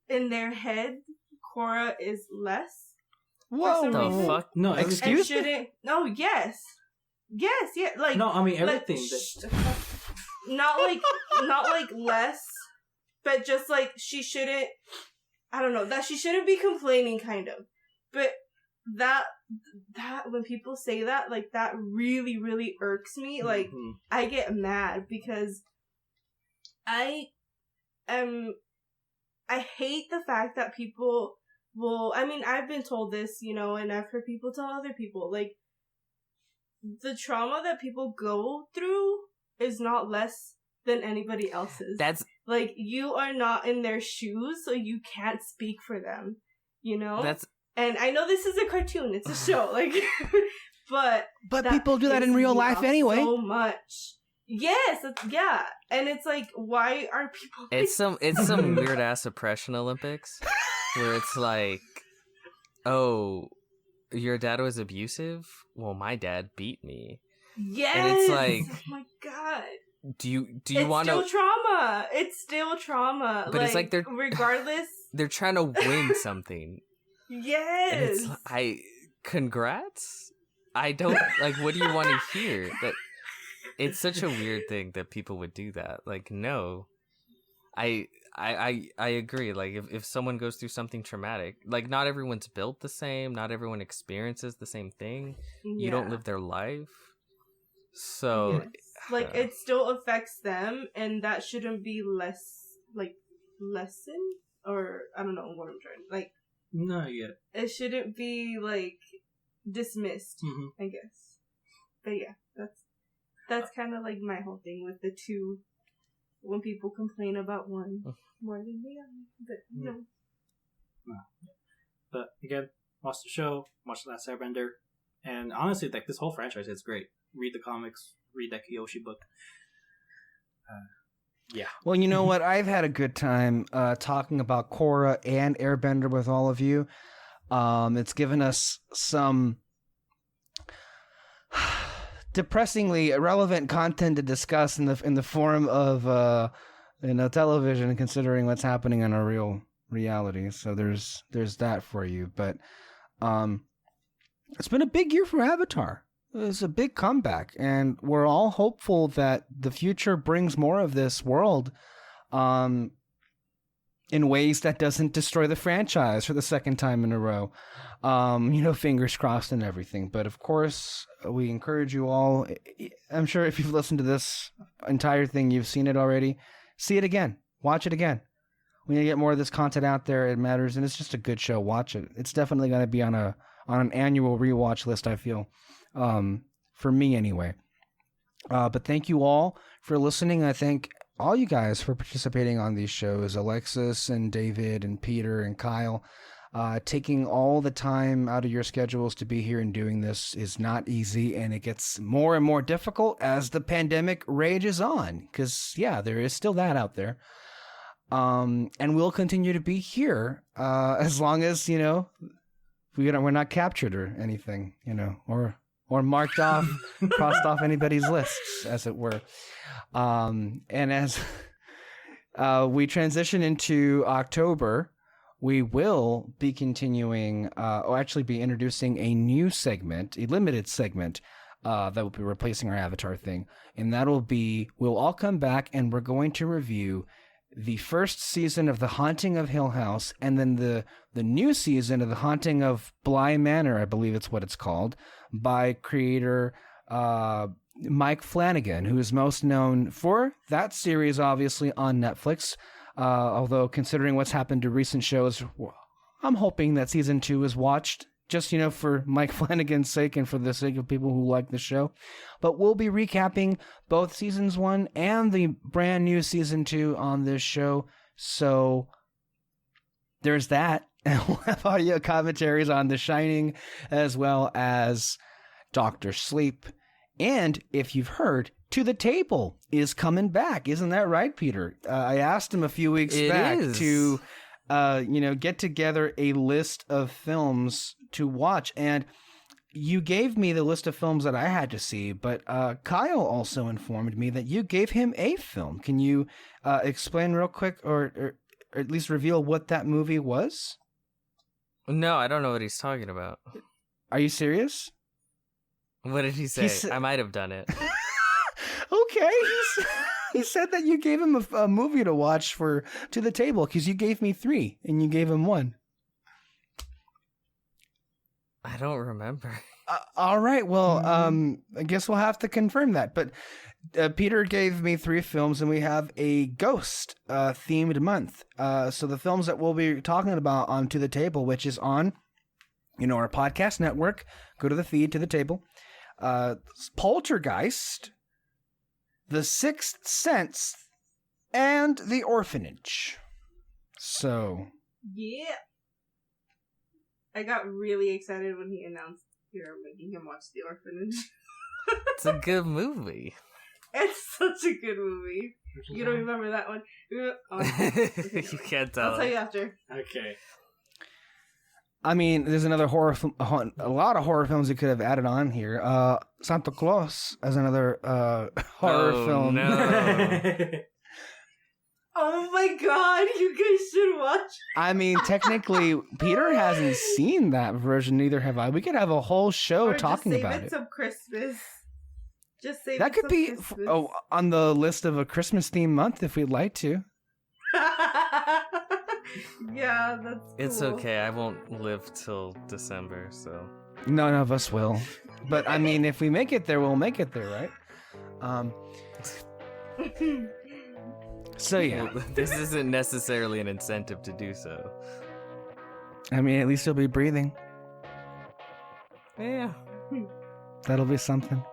in their head, Korra is less. What the fuck? No, excuse me? No, yes. Yes, yeah. Like, no, I mean, everything. Not like less, but just like she shouldn't, I don't know, that she shouldn't be complaining, kind of. But that when people say that, like, that really, really irks me. Like, I get mad because I hate the fact that people will, I mean, I've been told this, and I've heard people tell other people, like, the trauma that people go through is not less than anybody else's. That's like, you are not in their shoes, so you can't speak for them. And I know this is a cartoon; it's a show, like, but people do that in real life anyway. So much, yes, yeah, and it's like, why are people? It's some weird ass oppression Olympics, where it's like, oh, your dad was abusive. Well, my dad beat me. Yes. And it's like, oh my god. Do you want to? It's still trauma. It's still trauma. But it's like they're regardless. They're trying to win something. Yes. And congrats. I don't like. What do you want to hear? That it's such a weird thing that people would do that. Like, no. I agree. Like, if someone goes through something traumatic, like, not everyone's built the same. Not everyone experiences the same thing. Yeah. You don't live their life. So, yes. Like, it still affects them, and that shouldn't be lesson, or I don't know what I'm trying. Like, no, yeah, it shouldn't be like dismissed. I guess, but yeah, that's kind of like my whole thing with the two. When people complain about one more than the other, but But again, watch the show, watch The Last Airbender, and honestly, like, this whole franchise is great. Read the comics, read that Kyoshi book. Yeah. Well, you know what? I've had a good time talking about Korra and Airbender with all of you. It's given us some depressingly irrelevant content to discuss in the form of television, considering what's happening in our real reality. So there's that for you. But it's been a big year for Avatar. It's a big comeback, and we're all hopeful that the future brings more of this world in ways that doesn't destroy the franchise for the second time in a row. Fingers crossed and everything. But of course, we encourage you all. I'm sure if you've listened to this entire thing, you've seen it already. See it again. Watch it again. We need to get more of this content out there. It matters, and it's just a good show. Watch it. It's definitely going to be on an annual rewatch list, I feel. For me anyway. But thank you all for listening. I thank all you guys for participating on these shows. Alexis and David and Peter and Kyle. Taking all the time out of your schedules to be here and doing this is not easy, and it gets more and more difficult as the pandemic rages on. Because, yeah, there is still that out there. And we'll continue to be here as long as, we're not captured or anything, or marked off, crossed off anybody's lists, as it were. And as we transition into October, we will be continuing, or actually be introducing a new segment, a limited segment, that will be replacing our Avatar thing. And that'll be, we'll all come back and we're going to review the first season of The Haunting of Hill House, and then the new season of The Haunting of Bly Manor, I believe it's what it's called, by creator Mike Flanagan, who is most known for that series, obviously, on Netflix. Although, considering what's happened to recent shows, I'm hoping that season 2 is watched, just, for Mike Flanagan's sake and for the sake of people who like the show. But we'll be recapping both seasons 1 and the brand new season 2 on this show. So there's that. And we'll have audio commentaries on The Shining as well as Dr. Sleep. And if you've heard, To the Table is coming back. Isn't that right, Peter? I asked him a few weeks back to get together a list of films to watch, and you gave me the list of films that I had to see, but Kyle also informed me that you gave him a film. Can you explain real quick, or at least reveal what that movie was? No, I don't know what he's talking about. Are you serious? What did he say? I might have done it. Okay, he said that you gave him a movie to watch for To the Table, because you gave me 3 and you gave him 1. I don't remember. All right, well, I guess we'll have to confirm that. But Peter gave me 3 films, and we have a ghost themed month. So the films that we'll be talking about on To the Table, which is on, our podcast network. Go to the feed, To the Table. Poltergeist, The Sixth Sense, and The Orphanage. So. Yeah. I got really excited when he announced you're making him watch The Orphanage. It's a good movie. It's such a good movie. You don't remember that one? Okay, you can't tell. I'll tell you after. Okay. I mean, there's another a lot of horror films you could have added on here. Santa Claus as another horror film. No. Oh my god, you guys should watch. I mean, technically, Peter hasn't seen that version, neither have I. We could have a whole show talking about it. Some Christmas. Just save that it could some be Christmas. On the list of a Christmas themed month if we'd like to. Yeah, that's cool. It's okay. I won't live till December, so. None of us will. But I mean, if we make it there, we'll make it there, right? So yeah. Well, this isn't necessarily an incentive to do so. I mean, at least you'll be breathing. Yeah. That'll be something.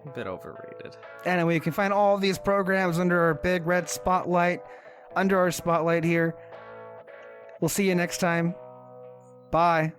A bit overrated. Anyway, you can find all these programs under our big red spotlight, under our spotlight here. We'll see you next time. Bye.